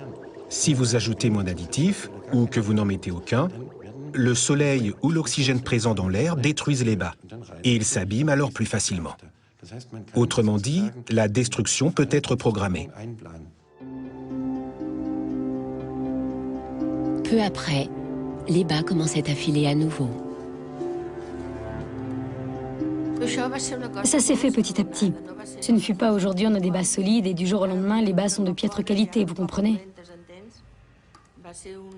Si vous ajoutez moins d'additifs, ou que vous n'en mettez aucun, le soleil ou l'oxygène présent dans l'air détruisent les bas, et ils s'abîment alors plus facilement. Autrement dit, la destruction peut être programmée. Peu après, les bas commençaient à filer à nouveau. Ça s'est fait petit à petit. Ce ne fut pas aujourd'hui on a des bas solides et du jour au lendemain les bas sont de piètre qualité, vous comprenez?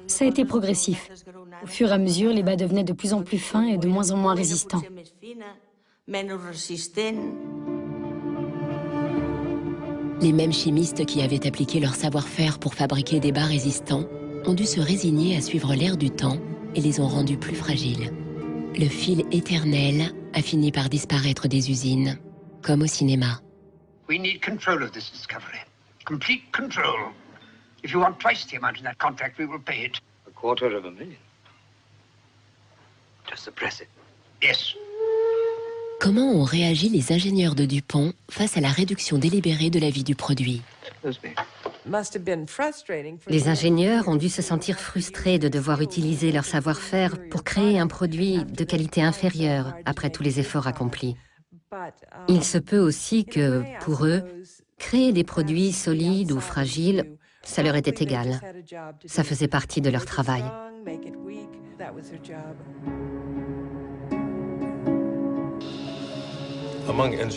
Ça a été progressif. Au fur et à mesure, les bas devenaient de plus en plus fins et de moins en moins résistants. Les mêmes chimistes qui avaient appliqué leur savoir-faire pour fabriquer des bas résistants ont dû se résigner à suivre l'air du temps et les ont rendus plus fragiles. Le fil éternel a fini par disparaître des usines, comme au cinéma. We need control of this discovery. Complete control. If you want twice the amount in that contract, we will pay it. $250,000. To suppress it. Yes. Comment ont réagi les ingénieurs de DuPont face à la réduction délibérée de la vie du produit? Les ingénieurs ont dû se sentir frustrés de devoir utiliser leur savoir-faire pour créer un produit de qualité inférieure après tous les efforts accomplis. Il se peut aussi que, pour eux, créer des produits solides ou fragiles, ça leur était égal. Ça faisait partie de leur travail.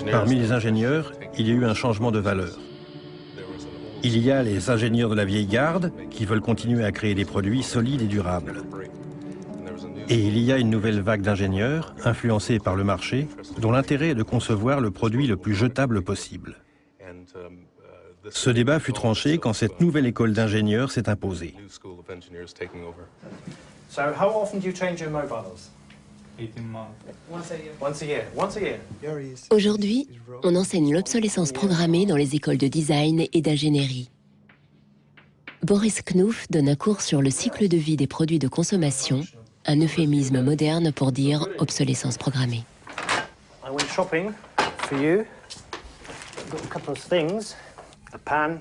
Parmi les ingénieurs, il y a eu un changement de valeur. Il y a les ingénieurs de la vieille garde qui veulent continuer à créer des produits solides et durables. Et il y a une nouvelle vague d'ingénieurs, influencés par le marché, dont l'intérêt est de concevoir le produit le plus jetable possible. Ce débat fut tranché quand cette nouvelle école d'ingénieurs s'est imposée. Aujourd'hui, on enseigne l'obsolescence programmée dans les écoles de design et d'ingénierie. Boris Knuff donne un cours sur le cycle de vie des produits de consommation, un euphémisme moderne pour dire obsolescence programmée. I went shopping for you. Got a couple of things. A pan,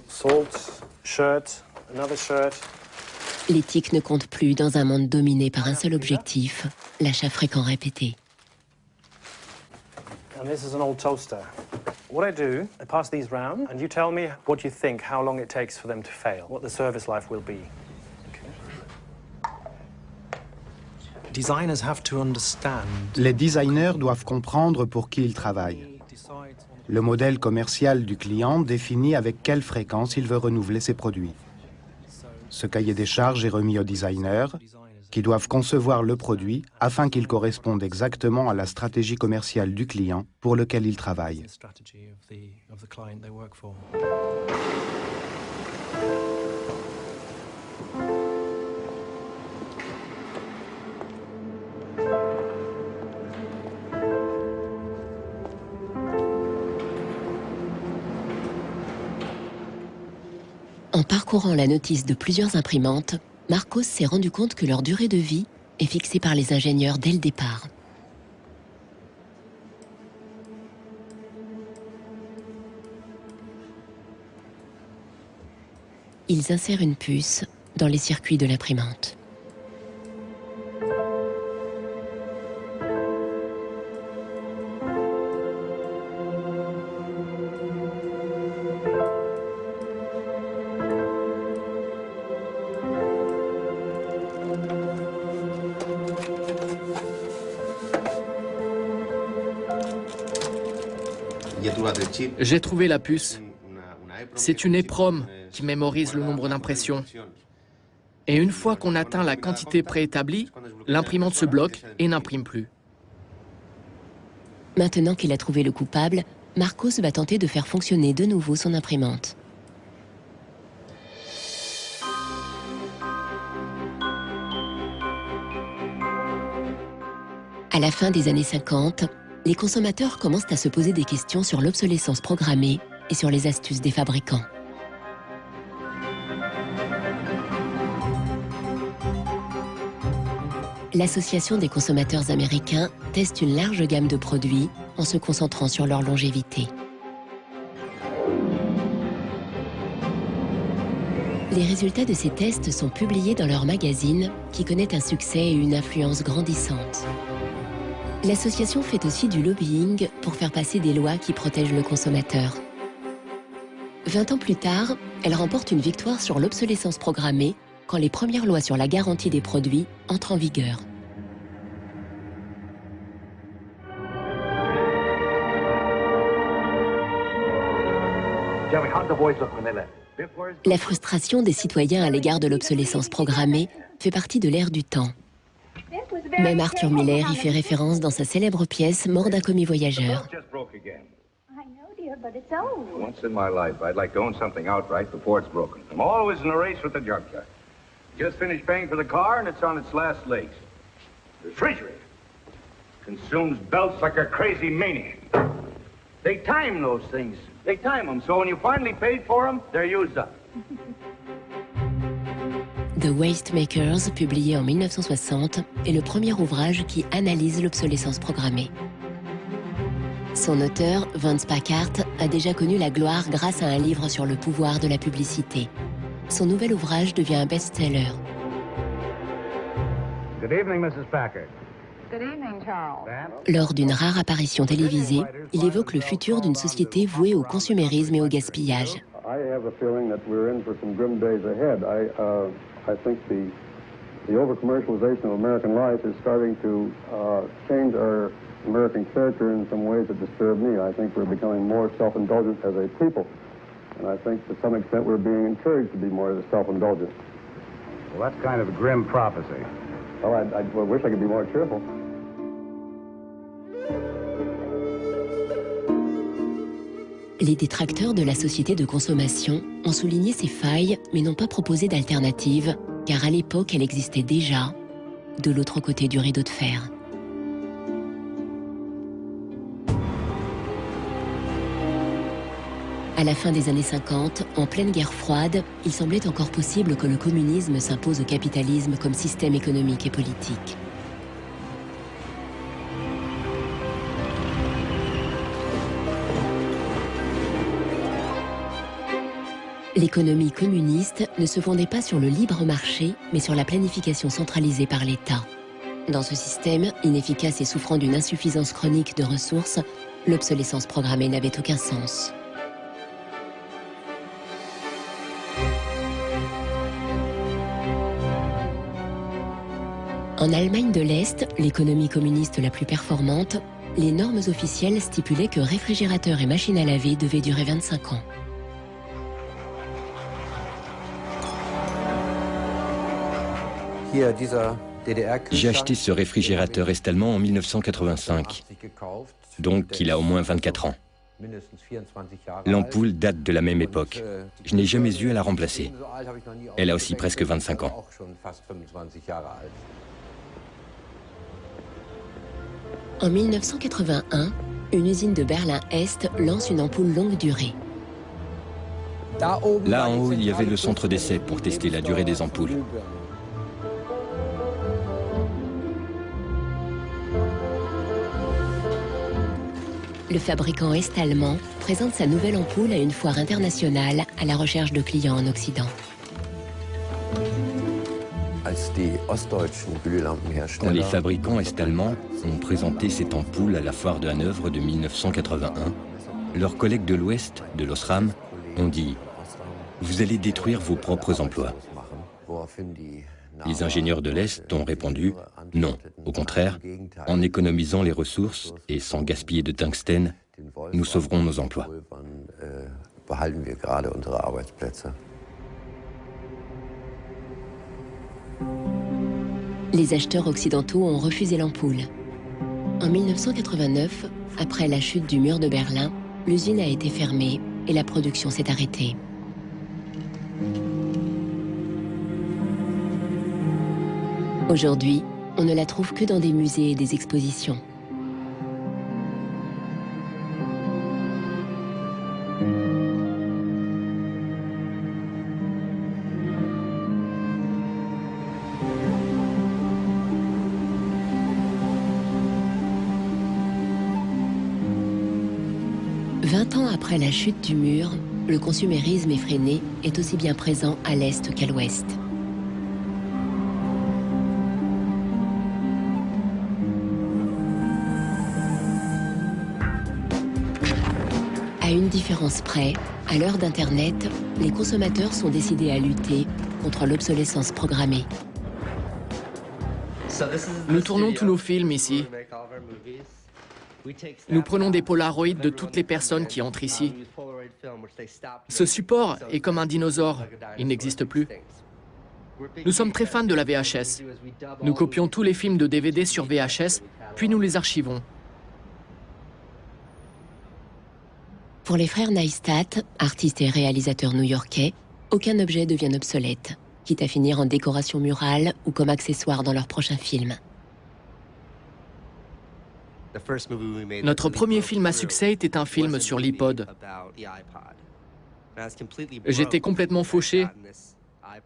salt, shirt, another shirt. L'éthique ne compte plus dans un monde dominé par un seul objectif, l'achat fréquent répété. And this is an old toaster. What I do, I pass these round, and you tell me what you think, how long it takes for them to fail, what the service life will be. Designers have to understand. Les designers doivent comprendre pour qui ils travaillent. Le modèle commercial du client définit avec quelle fréquence il veut renouveler ses produits. Ce cahier des charges est remis aux designers, qui doivent concevoir le produit afin qu'il corresponde exactement à la stratégie commerciale du client pour lequel il travaille. En parcourant la notice de plusieurs imprimantes, Marcos s'est rendu compte que leur durée de vie est fixée par les ingénieurs dès le départ. Ils insèrent une puce dans les circuits de l'imprimante. J'ai trouvé la puce. C'est une EPROM qui mémorise le nombre d'impressions. Et une fois qu'on atteint la quantité préétablie, l'imprimante se bloque et n'imprime plus. Maintenant qu'il a trouvé le coupable, Marcos va tenter de faire fonctionner de nouveau son imprimante. À la fin des années 50, les consommateurs commencent à se poser des questions sur l'obsolescence programmée et sur les astuces des fabricants. L'Association des consommateurs américains teste une large gamme de produits en se concentrant sur leur longévité. Les résultats de ces tests sont publiés dans leur magazine qui connaît un succès et une influence grandissante. L'association fait aussi du lobbying pour faire passer des lois qui protègent le consommateur. 20 ans plus tard, elle remporte une victoire sur l'obsolescence programmée quand les premières lois sur la garantie des produits entrent en vigueur. La frustration des citoyens à l'égard de l'obsolescence programmée fait partie de l'ère du temps. Même Arthur Miller y fait référence dans sa célèbre pièce Mort d'un commis voyageur. Once in my life, I'd like to own something outright before it's broken. I'm always in a race with the junkyard. Just finished paying for the car and it's on its last legs. The refrigerator consumes belts like a crazy maniac. They time those things. They time them, so when you finally paid for them, they're used up. The Waste Makers, publié en 1960, est le premier ouvrage qui analyse l'obsolescence programmée. Son auteur, Vance Packard, a déjà connu la gloire grâce à un livre sur le pouvoir de la publicité. Son nouvel ouvrage devient un best-seller. Good evening, Mrs. Packard. Good evening, Charles. Lors d'une rare apparition télévisée, il évoque le futur d'une société vouée au consumérisme et au gaspillage. I have a feeling that we're in for some grim days ahead. I think the over-commercialization of American life is starting to change our American character in some ways that disturb me. I think we're becoming more self-indulgent as a people. And I think to some extent we're being encouraged to be more self-indulgent. Well, that's kind of a grim prophecy. Well, I wish I could be more cheerful. Les détracteurs de la société de consommation ont souligné ces failles, mais n'ont pas proposé d'alternative, car à l'époque, elle existait déjà, de l'autre côté du rideau de fer. À la fin des années 50, en pleine guerre froide, il semblait encore possible que le communisme s'impose au capitalisme comme système économique et politique. L'économie communiste ne se fondait pas sur le libre marché, mais sur la planification centralisée par l'État. Dans ce système, inefficace et souffrant d'une insuffisance chronique de ressources, l'obsolescence programmée n'avait aucun sens. En Allemagne de l'Est, l'économie communiste la plus performante, les normes officielles stipulaient que réfrigérateurs et machines à laver devaient durer 25 ans. J'ai acheté ce réfrigérateur est-allemand en 1985, donc il a au moins 24 ans. L'ampoule date de la même époque. Je n'ai jamais eu à la remplacer. Elle a aussi presque 25 ans. En 1981, une usine de Berlin-Est lance une ampoule longue durée. Là en haut, il y avait le centre d'essai pour tester la durée des ampoules. Le fabricant est-allemand présente sa nouvelle ampoule à une foire internationale à la recherche de clients en Occident. Quand les fabricants est-allemands ont présenté cette ampoule à la foire de Hanovre de 1981, leurs collègues de l'Ouest, de l'Osram, ont dit « Vous allez détruire vos propres emplois ». Les ingénieurs de l'Est ont répondu « Non, au contraire, en économisant les ressources et sans gaspiller de tungstène, nous sauverons nos emplois ». Les acheteurs occidentaux ont refusé l'ampoule. En 1989, après la chute du mur de Berlin, l'usine a été fermée et la production s'est arrêtée. Aujourd'hui, on ne la trouve que dans des musées et des expositions. Après la chute du mur, le consumérisme effréné est aussi bien présent à l'Est qu'à l'Ouest. À une différence près, à l'heure d'Internet, les consommateurs sont décidés à lutter contre l'obsolescence programmée. Nous tournons tous nos films ici. Nous prenons des polaroïds de toutes les personnes qui entrent ici. Ce support est comme un dinosaure, il n'existe plus. Nous sommes très fans de la VHS. Nous copions tous les films de DVD sur VHS, puis nous les archivons. Pour les frères Neistat, artistes et réalisateurs new-yorkais, aucun objet ne devient obsolète, quitte à finir en décoration murale ou comme accessoire dans leur prochain film. Notre premier film à succès était un film sur l'iPod. J'étais complètement fauché.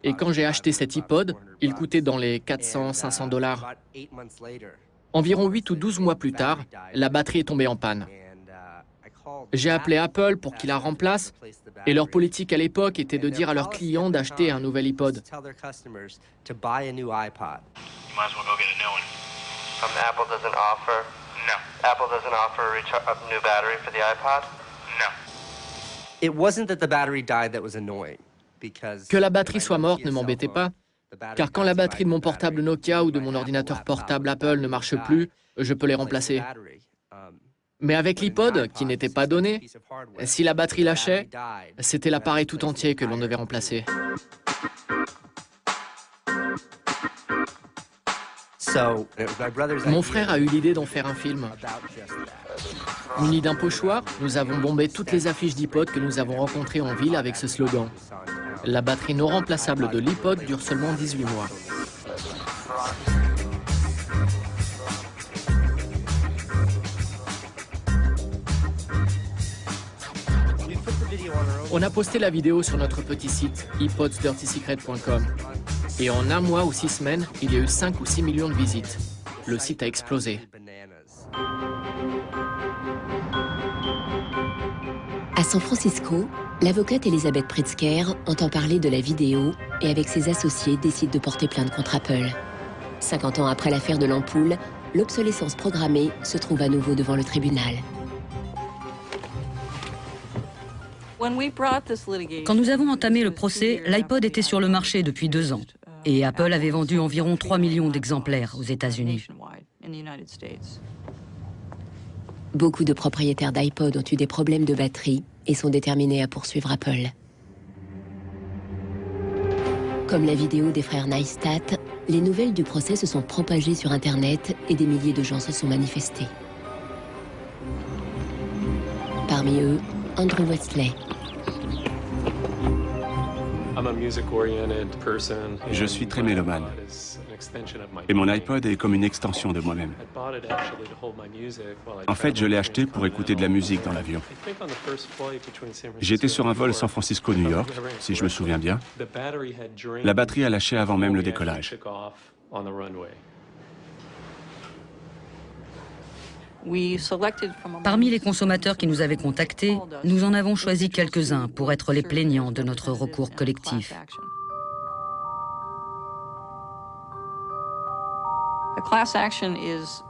Et quand j'ai acheté cet iPod, il coûtait dans les 400-500 $. Environ 8 ou 12 mois plus tard, la batterie est tombée en panne. J'ai appelé Apple pour qu'ils la remplacent, et leur politique à l'époque était de dire à leurs clients d'acheter un nouvel iPod. No. Apple doesn't offer a new battery for the iPod? No. It wasn't that the battery died that was annoying, because que la batterie soit morte ne m'embêtait pas, car quand la batterie de mon portable Nokia ou de mon ordinateur portable Apple ne marche plus, je peux les remplacer. Mais avec l'iPod, qui n'était pas donné, si la batterie lâchait, c'était l'appareil tout entier que l'on devait remplacer. Mon frère a eu l'idée d'en faire un film. Munis d'un pochoir, nous avons bombé toutes les affiches d'iPod que nous avons rencontrées en ville avec ce slogan. La batterie non remplaçable de l'iPod dure seulement 18 mois. On a posté la vidéo sur notre petit site, ipodsdirtysecret.com. Et en un mois ou 6 semaines, il y a eu 5 ou 6 millions de visites. Le site a explosé. À San Francisco, l'avocate Elizabeth Pritzker entend parler de la vidéo et avec ses associés décide de porter plainte contre Apple. 50 ans après l'affaire de l'ampoule, l'obsolescence programmée se trouve à nouveau devant le tribunal. Quand nous avons entamé le procès, l'iPod était sur le marché depuis 2 ans et Apple avait vendu environ 3 millions d'exemplaires aux États-Unis. Beaucoup de propriétaires d'iPod ont eu des problèmes de batterie et sont déterminés à poursuivre Apple. Comme la vidéo des frères Neistat, les nouvelles du procès se sont propagées sur Internet et des milliers de gens se sont manifestés. Parmi eux, Andrew Wesley. Je suis très mélomane. Et mon iPod est comme une extension de moi-même. En fait, je l'ai acheté pour écouter de la musique dans l'avion. J'étais sur un vol San Francisco-New York, si je me souviens bien. La batterie a lâché avant même le décollage. Parmi les consommateurs qui nous avaient contactés, nous en avons choisi quelques-uns pour être les plaignants de notre recours collectif.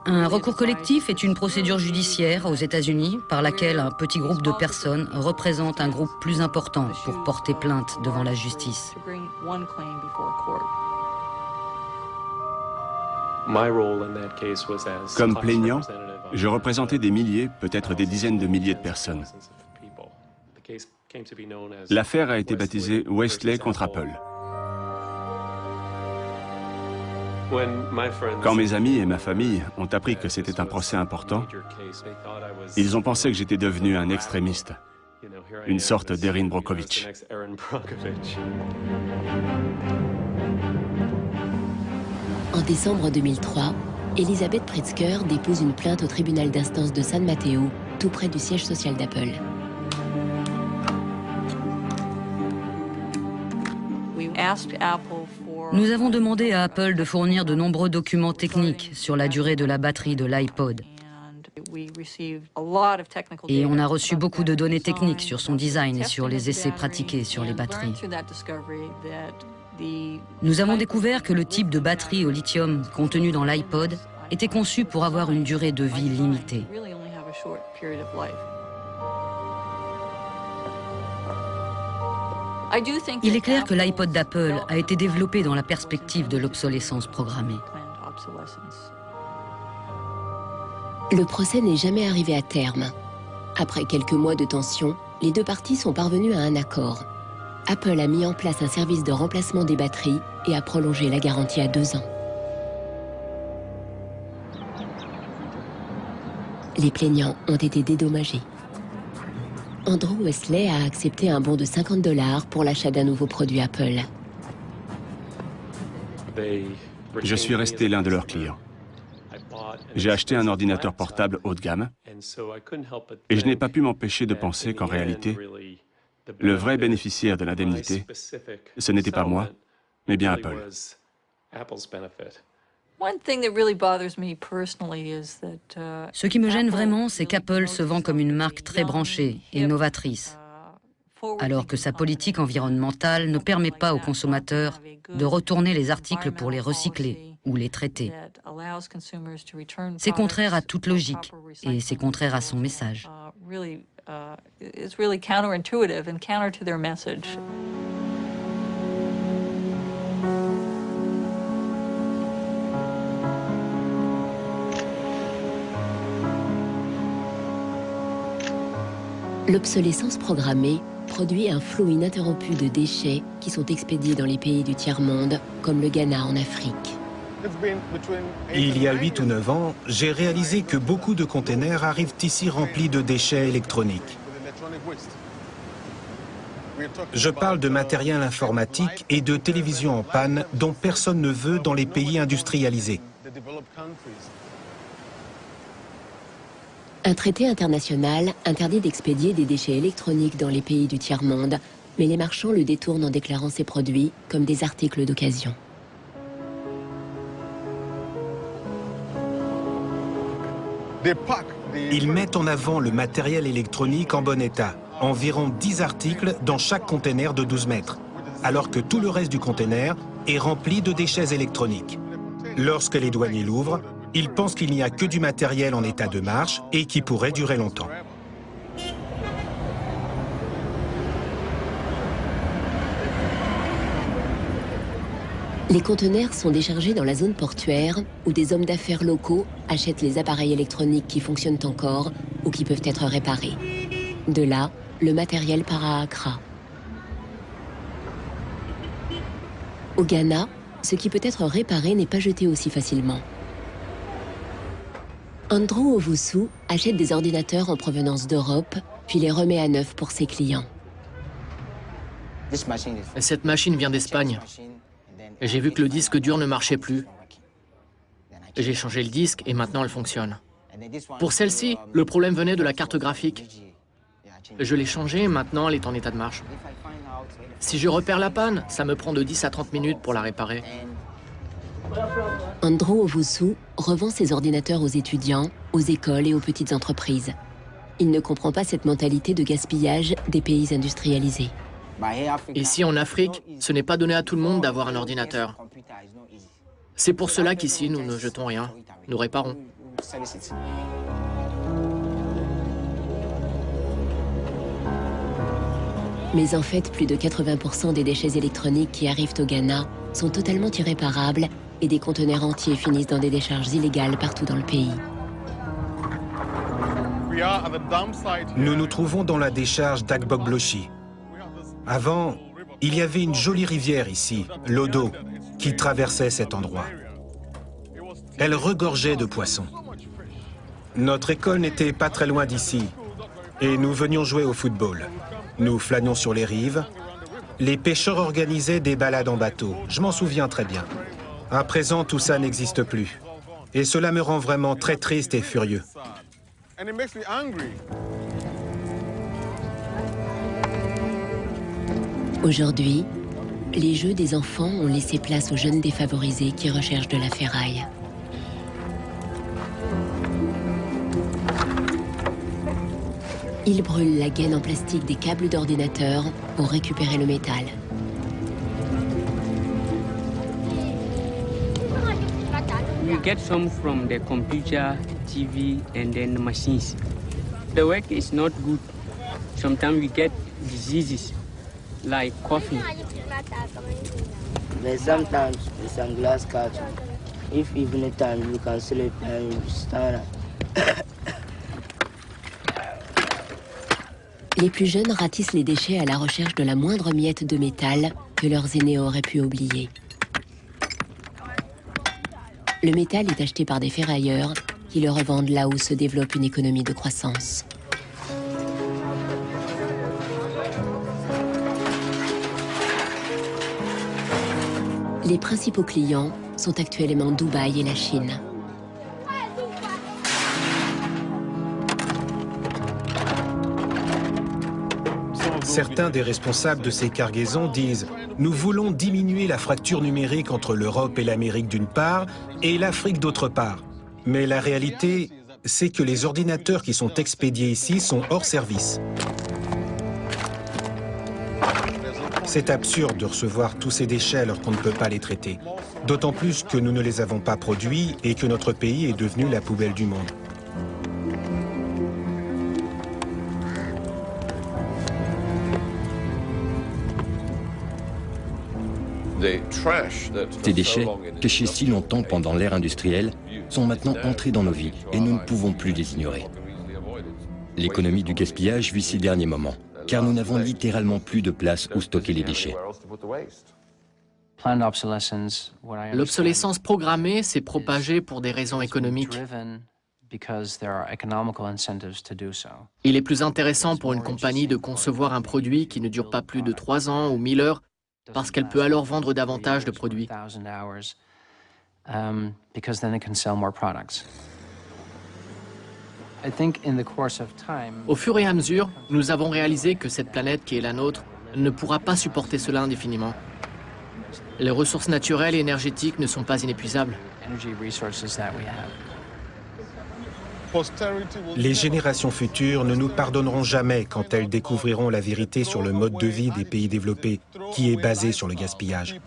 Un recours collectif est une procédure judiciaire aux États-Unis par laquelle un petit groupe de personnes représente un groupe plus important pour porter plainte devant la justice. Comme plaignant, je représentais des milliers, peut-être des dizaines de milliers de personnes. L'affaire a été baptisée Wesley contre Apple. Quand mes amis et ma famille ont appris que c'était un procès important, ils ont pensé que j'étais devenu un extrémiste, une sorte d'Erin Brockovich. En décembre 2003, Elizabeth Pritzker dépose une plainte au tribunal d'instance de San Mateo, tout près du siège social d'Apple. Nous avons demandé à Apple de fournir de nombreux documents techniques sur la durée de la batterie de l'iPod. Et on a reçu beaucoup de données techniques sur son design et sur les essais pratiqués sur les batteries. Nous avons découvert que le type de batterie au lithium contenu dans l'iPod était conçu pour avoir une durée de vie limitée. Il est clair que l'iPod d'Apple a été développé dans la perspective de l'obsolescence programmée. Le procès n'est jamais arrivé à terme. Après quelques mois de tension, les deux parties sont parvenues à un accord. Apple a mis en place un service de remplacement des batteries et a prolongé la garantie à 2 ans. Les plaignants ont été dédommagés. Andrew Wesley a accepté un bon de $50 pour l'achat d'un nouveau produit Apple. Je suis resté l'un de leurs clients. J'ai acheté un ordinateur portable haut de gamme et je n'ai pas pu m'empêcher de penser qu'en réalité, le vrai bénéficiaire de l'indemnité, ce n'était pas moi, mais bien Apple. Ce qui me gêne vraiment, c'est qu'Apple se vend comme une marque très branchée et novatrice, alors que sa politique environnementale ne permet pas aux consommateurs de retourner les articles pour les recycler ou les traiter. C'est contraire à toute logique et c'est contraire à son message. L'obsolescence programmée produit un flot ininterrompu de déchets qui sont expédiés dans les pays du tiers-monde, comme le Ghana en Afrique. Il y a 8 ou 9 ans, j'ai réalisé que beaucoup de containers arrivent ici remplis de déchets électroniques. Je parle de matériel informatique et de télévision en panne dont personne ne veut dans les pays industrialisés. Un traité international interdit d'expédier des déchets électroniques dans les pays du tiers-monde, mais les marchands le détournent en déclarant ces produits comme des articles d'occasion. Ils mettent en avant le matériel électronique en bon état, environ 10 articles dans chaque conteneur de 12 mètres, alors que tout le reste du conteneur est rempli de déchets électroniques. Lorsque les douaniers l'ouvrent, ils pensent qu'il n'y a que du matériel en état de marche et qui pourrait durer longtemps. Les conteneurs sont déchargés dans la zone portuaire où des hommes d'affaires locaux achètent les appareils électroniques qui fonctionnent encore ou qui peuvent être réparés. De là, le matériel part à Accra. Au Ghana, ce qui peut être réparé n'est pas jeté aussi facilement. Andrew Owusu achète des ordinateurs en provenance d'Europe, puis les remet à neuf pour ses clients. Cette machine vient d'Espagne. J'ai vu que le disque dur ne marchait plus. J'ai changé le disque et maintenant elle fonctionne. Pour celle-ci, le problème venait de la carte graphique. Je l'ai changée et maintenant elle est en état de marche. Si je repère la panne, ça me prend de 10 à 30 minutes pour la réparer. Andrew Owusu revend ses ordinateurs aux étudiants, aux écoles et aux petites entreprises. Il ne comprend pas cette mentalité de gaspillage des pays industrialisés. Ici en Afrique, ce n'est pas donné à tout le monde d'avoir un ordinateur. C'est pour cela qu'ici, nous ne jetons rien, nous réparons. Mais en fait, plus de 80% des déchets électroniques qui arrivent au Ghana sont totalement irréparables et des conteneurs entiers finissent dans des décharges illégales partout dans le pays. Nous nous trouvons dans la décharge d'Agbogloshi. Avant, il y avait une jolie rivière ici, l'Odo, qui traversait cet endroit. Elle regorgeait de poissons. Notre école n'était pas très loin d'ici et nous venions jouer au football. Nous flânions sur les rives. Les pêcheurs organisaient des balades en bateau. Je m'en souviens très bien. À présent, tout ça n'existe plus. Et cela me rend vraiment très triste et furieux. Aujourd'hui, les jeux des enfants ont laissé place aux jeunes défavorisés qui recherchent de la ferraille. Ils brûlent la gaine en plastique des câbles d'ordinateur pour récupérer le métal. We get some from the computer, TV, and then the machines. The work is not good. Sometimes we get diseases like coffee. But sometimes with some glass carton. If evening time you can sleep and you stand up. Les plus jeunes ratissent les déchets à la recherche de la moindre miette de métal que leurs aînés auraient pu oublier. Le métal est acheté par des ferrailleurs qui le revendent là où se développe une économie de croissance. Les principaux clients sont actuellement Dubaï et la Chine. Certains des responsables de ces cargaisons disent « Nous voulons diminuer la fracture numérique entre l'Europe et l'Amérique d'une part et l'Afrique d'autre part. » Mais la réalité, c'est que les ordinateurs qui sont expédiés ici sont hors service. C'est absurde de recevoir tous ces déchets alors qu'on ne peut pas les traiter. D'autant plus que nous ne les avons pas produits et que notre pays est devenu la poubelle du monde. Ces déchets, cachés si longtemps pendant l'ère industrielle, sont maintenant entrés dans nos vies et nous ne pouvons plus les ignorer. L'économie du gaspillage vit ses derniers moments, car nous n'avons littéralement plus de place où stocker les déchets. L'obsolescence programmée s'est propagée pour des raisons économiques. Il est plus intéressant pour une compagnie de concevoir un produit qui ne dure pas plus de 3 ans ou 1000 heures, parce qu'elle peut alors vendre davantage de produits. Au fur et à mesure, nous avons réalisé que cette planète qui est la nôtre ne pourra pas supporter cela indéfiniment. Les ressources naturelles et énergétiques ne sont pas inépuisables. Les générations futures ne nous pardonneront jamais quand elles découvriront la vérité sur le mode de vie des pays développés, qui est basé sur le gaspillage.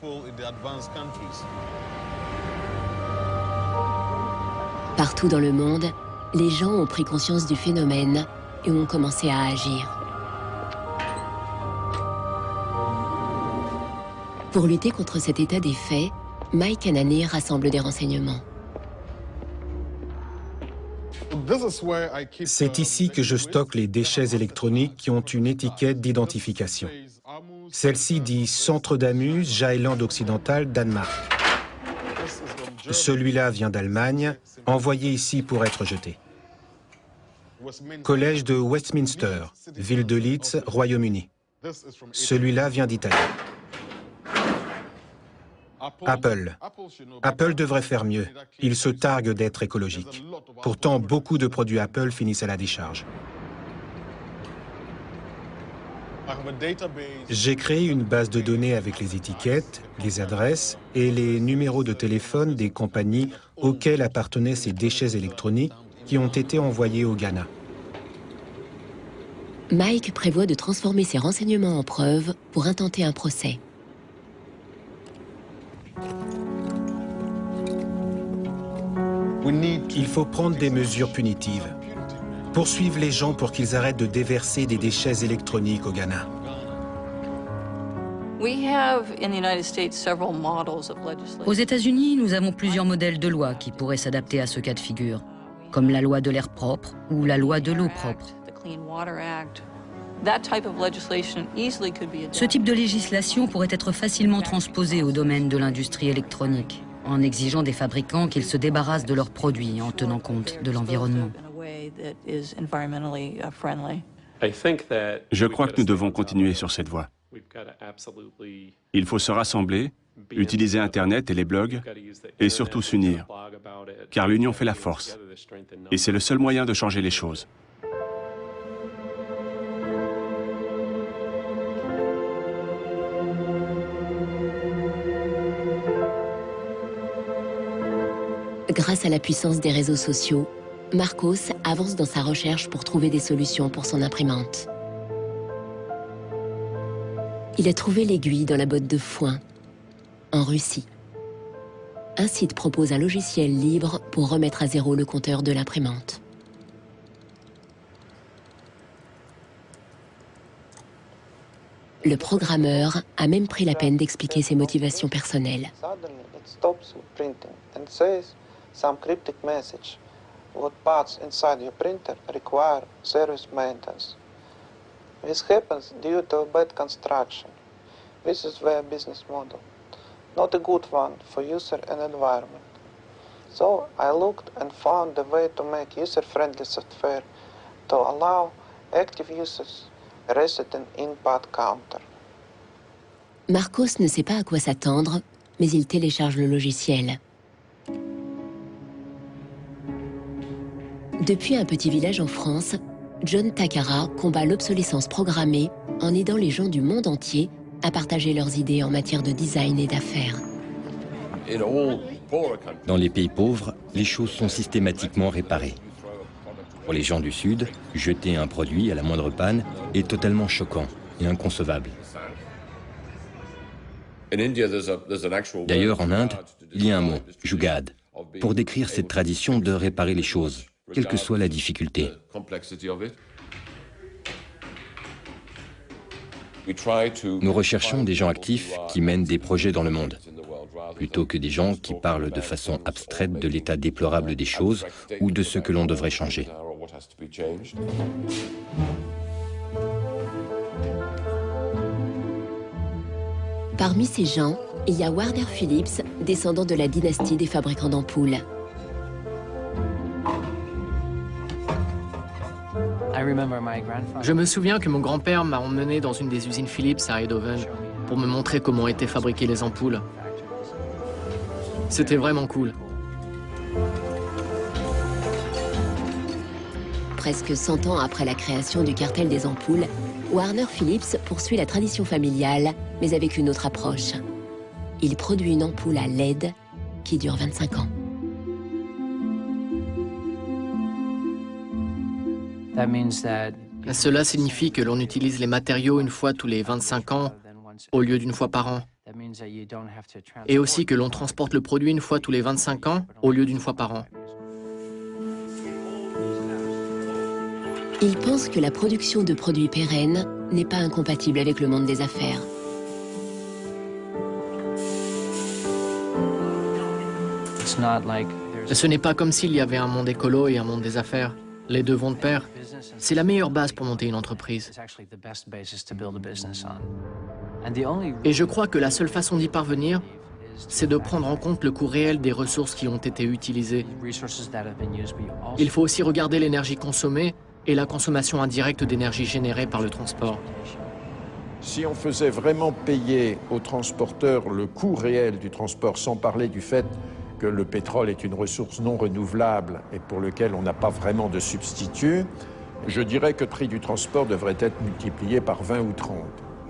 Partout dans le monde, les gens ont pris conscience du phénomène et ont commencé à agir. Pour lutter contre cet état des faits, Mike Anani rassemble des renseignements. C'est ici que je stocke les déchets électroniques qui ont une étiquette d'identification. Celle-ci dit Centre d'Amus, Jylland occidental, Danemark. Celui-là vient d'Allemagne, envoyé ici pour être jeté. Collège de Westminster, ville de Leeds, Royaume-Uni. Celui-là vient d'Italie. Apple. Apple devrait faire mieux. Il se targue d'être écologique. Pourtant, beaucoup de produits Apple finissent à la décharge. J'ai créé une base de données avec les étiquettes, les adresses et les numéros de téléphone des compagnies auxquelles appartenaient ces déchets électroniques qui ont été envoyés au Ghana. Mike prévoit de transformer ces renseignements en preuves pour intenter un procès. Il faut prendre des mesures punitives. Poursuivre les gens pour qu'ils arrêtent de déverser des déchets électroniques au Ghana. Aux États-Unis, nous avons plusieurs modèles de loi qui pourraient s'adapter à ce cas de figure, comme la loi de l'air propre ou la loi de l'eau propre. Ce type de législation pourrait être facilement transposé au domaine de l'industrie électronique, en exigeant des fabricants qu'ils se débarrassent de leurs produits en tenant compte de l'environnement. Je crois que nous devons continuer sur cette voie. Il faut se rassembler, utiliser Internet et les blogs, et surtout s'unir, car l'union fait la force. Et c'est le seul moyen de changer les choses. Grâce à la puissance des réseaux sociaux, Marcos avance dans sa recherche pour trouver des solutions pour son imprimante. Il a trouvé l'aiguille dans la botte de foin, en Russie. Un site propose un logiciel libre pour remettre à zéro le compteur de l'imprimante. Le programmeur a même pris la peine d'expliquer ses motivations personnelles. Some cryptic message. What parts inside your printer require serious maintenance. This happens due to a bad construction. This is their business model. Not a good one for user and environment. So I looked and found a way to make user-friendly software to allow active users reset an input counter. Marcos ne sait pas à quoi s'attendre, mais il télécharge le logiciel. Depuis un petit village en France, John Takara combat l'obsolescence programmée en aidant les gens du monde entier à partager leurs idées en matière de design et d'affaires. Dans les pays pauvres, les choses sont systématiquement réparées. Pour les gens du Sud, jeter un produit à la moindre panne est totalement choquant et inconcevable. D'ailleurs, en Inde, il y a un mot, jugad, pour décrire cette tradition de réparer les choses, quelle que soit la difficulté. Nous recherchons des gens actifs qui mènent des projets dans le monde, plutôt que des gens qui parlent de façon abstraite de l'état déplorable des choses ou de ce que l'on devrait changer. Parmi ces gens, il y a Warner Phillips, descendant de la dynastie des fabricants d'ampoules. Je me souviens que mon grand-père m'a emmené dans une des usines Philips à Eindhoven pour me montrer comment étaient fabriquées les ampoules. C'était vraiment cool. Presque 100 ans après la création du cartel des ampoules, Warner Phillips poursuit la tradition familiale, mais avec une autre approche. Il produit une ampoule à LED qui dure 25 ans. Cela signifie que l'on utilise les matériaux une fois tous les 25 ans au lieu d'une fois par an. Et aussi que l'on transporte le produit une fois tous les 25 ans au lieu d'une fois par an. Il pense que la production de produits pérennes n'est pas incompatible avec le monde des affaires. Ce n'est pas comme s'il y avait un monde écolo et un monde des affaires. Les deux vont de pair. C'est la meilleure base pour monter une entreprise. Et je crois que la seule façon d'y parvenir, c'est de prendre en compte le coût réel des ressources qui ont été utilisées. Il faut aussi regarder l'énergie consommée et la consommation indirecte d'énergie générée par le transport. Si on faisait vraiment payer aux transporteurs le coût réel du transport, sans parler du fait que le pétrole est une ressource non renouvelable et pour lequel on n'a pas vraiment de substitut, je dirais que le prix du transport devrait être multiplié par 20 ou 30.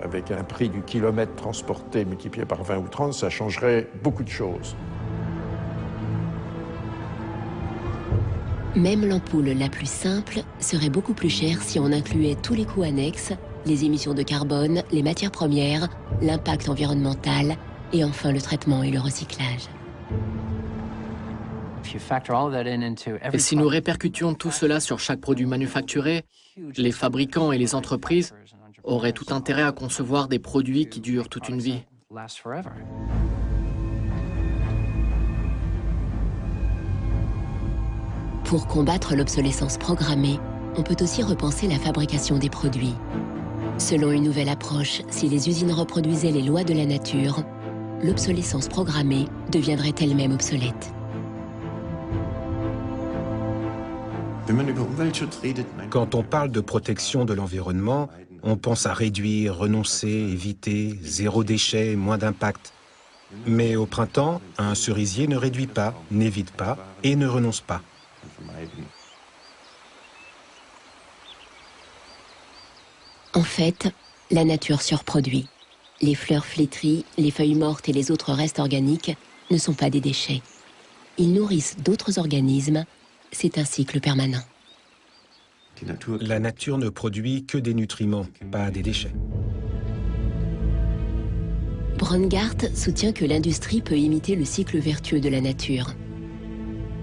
Avec un prix du kilomètre transporté multiplié par 20 ou 30, ça changerait beaucoup de choses. Même l'ampoule la plus simple serait beaucoup plus chère si on incluait tous les coûts annexes, les émissions de carbone, les matières premières, l'impact environnemental et enfin le traitement et le recyclage. Et si nous répercutions tout cela sur chaque produit manufacturé, les fabricants et les entreprises auraient tout intérêt à concevoir des produits qui durent toute une vie. Pour combattre l'obsolescence programmée, on peut aussi repenser la fabrication des produits. Selon une nouvelle approche, si les usines reproduisaient les lois de la nature, l'obsolescence programmée deviendrait elle-même obsolète. Quand on parle de protection de l'environnement, on pense à réduire, renoncer, éviter, zéro déchet, moins d'impact. Mais au printemps, un cerisier ne réduit pas, n'évite pas et ne renonce pas. En fait, la nature surproduit. Les fleurs flétries, les feuilles mortes et les autres restes organiques ne sont pas des déchets. Ils nourrissent d'autres organismes. C'est un cycle permanent. La nature ne produit que des nutriments, pas des déchets. Brongart soutient que l'industrie peut imiter le cycle vertueux de la nature.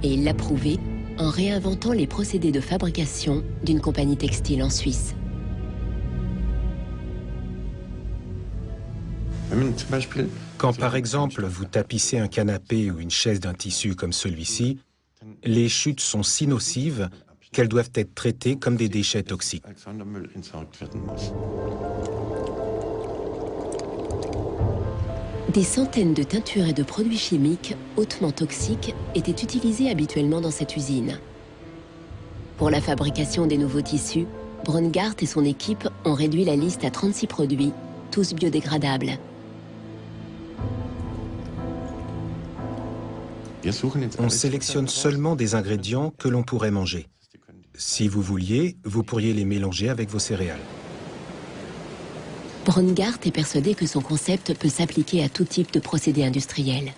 Et il l'a prouvé en réinventant les procédés de fabrication d'une compagnie textile en Suisse. Quand par exemple vous tapissez un canapé ou une chaise d'un tissu comme celui-ci, les chutes sont si nocives qu'elles doivent être traitées comme des déchets toxiques. Des centaines de teintures et de produits chimiques hautement toxiques étaient utilisés habituellement dans cette usine. Pour la fabrication des nouveaux tissus, Brongart et son équipe ont réduit la liste à 36 produits, tous biodégradables. On sélectionne seulement des ingrédients que l'on pourrait manger. Si vous vouliez, vous pourriez les mélanger avec vos céréales. Brongart est persuadé que son concept peut s'appliquer à tout type de procédé industriel.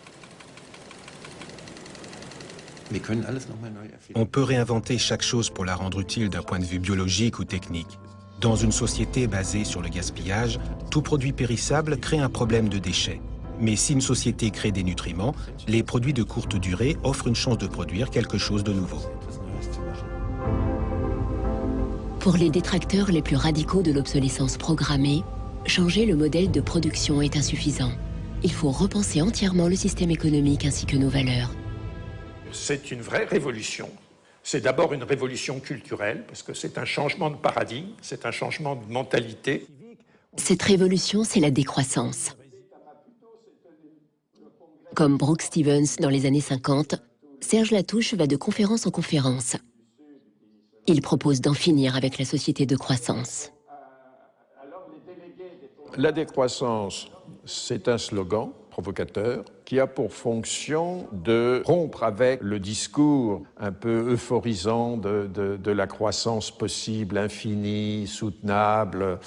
On peut réinventer chaque chose pour la rendre utile d'un point de vue biologique ou technique. Dans une société basée sur le gaspillage, tout produit périssable crée un problème de déchets. Mais si une société crée des nutriments, les produits de courte durée offrent une chance de produire quelque chose de nouveau. Pour les détracteurs les plus radicaux de l'obsolescence programmée, changer le modèle de production est insuffisant. Il faut repenser entièrement le système économique ainsi que nos valeurs. C'est une vraie révolution. C'est d'abord une révolution culturelle, parce que c'est un changement de paradigme, c'est un changement de mentalité. Cette révolution, c'est la décroissance. Comme Brooke Stevens dans les années 50, Serge Latouche va de conférence en conférence. Il propose d'en finir avec la société de croissance. La décroissance, c'est un slogan provocateur qui a pour fonction de rompre avec le discours un peu euphorisant de la croissance possible, infinie, soutenable,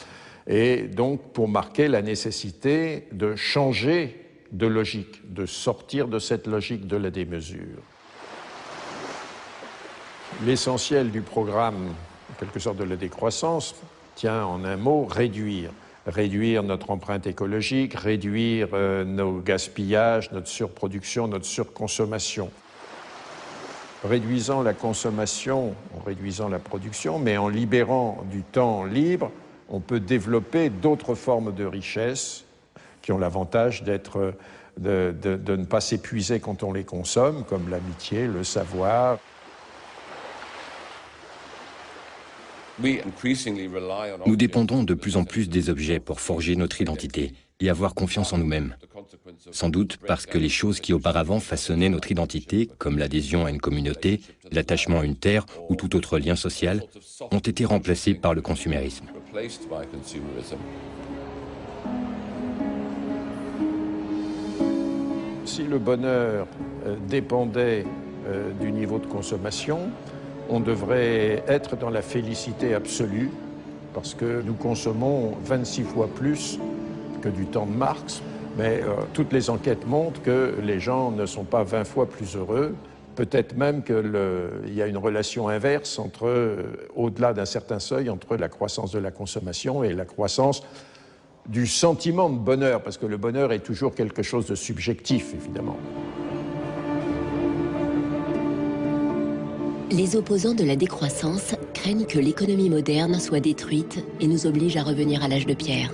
et donc pour marquer la nécessité de changer de logique, de sortir de cette logique de la démesure. L'essentiel du programme, en quelque sorte, de la décroissance tient en un mot, réduire. Réduire notre empreinte écologique, réduire nos gaspillages, notre surproduction, notre surconsommation. Réduisant la consommation, en réduisant la production, mais en libérant du temps libre, on peut développer d'autres formes de richesse qui ont l'avantage de ne pas s'épuiser quand on les consomme, comme l'amitié, le savoir. Nous dépendons de plus en plus des objets pour forger notre identité et avoir confiance en nous-mêmes. Sans doute parce que les choses qui auparavant façonnaient notre identité, comme l'adhésion à une communauté, l'attachement à une terre ou tout autre lien social, ont été remplacées par le consumérisme. Si le bonheur dépendait du niveau de consommation, on devrait être dans la félicité absolue, parce que nous consommons 26 fois plus que du temps de Marx, mais toutes les enquêtes montrent que les gens ne sont pas 20 fois plus heureux, peut-être même qu'il y a une relation inverse au-delà d'un certain seuil, entre la croissance de la consommation et la croissance du sentiment de bonheur, parce que le bonheur est toujours quelque chose de subjectif, évidemment. Les opposants de la décroissance craignent que l'économie moderne soit détruite et nous oblige à revenir à l'âge de pierre.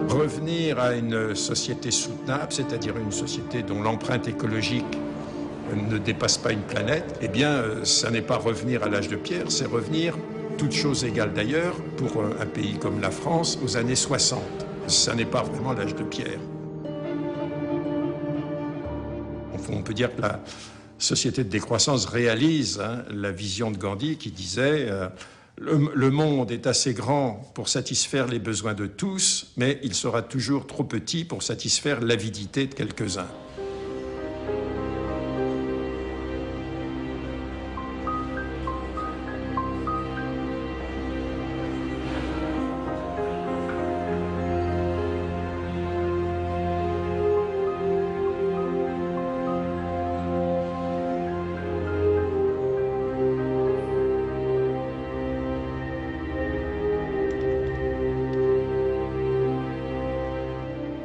Revenir à une société soutenable, c'est-à-dire une société dont l'empreinte écologique ne dépasse pas une planète, eh bien, ça n'est pas revenir à l'âge de pierre, c'est revenir, toutes choses égales d'ailleurs, pour un pays comme la France, aux années 60. Ça n'est pas vraiment l'âge de pierre. On peut dire que la société de décroissance réalise la vision de Gandhi qui disait le monde est assez grand pour satisfaire les besoins de tous, mais il sera toujours trop petit pour satisfaire l'avidité de quelques-uns.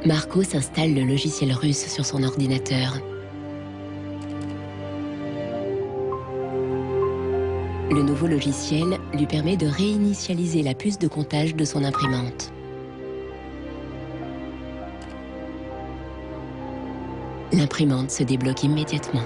Marcos installe le logiciel russe sur son ordinateur. Le nouveau logiciel lui permet de réinitialiser la puce de comptage de son imprimante. L'imprimante se débloque immédiatement.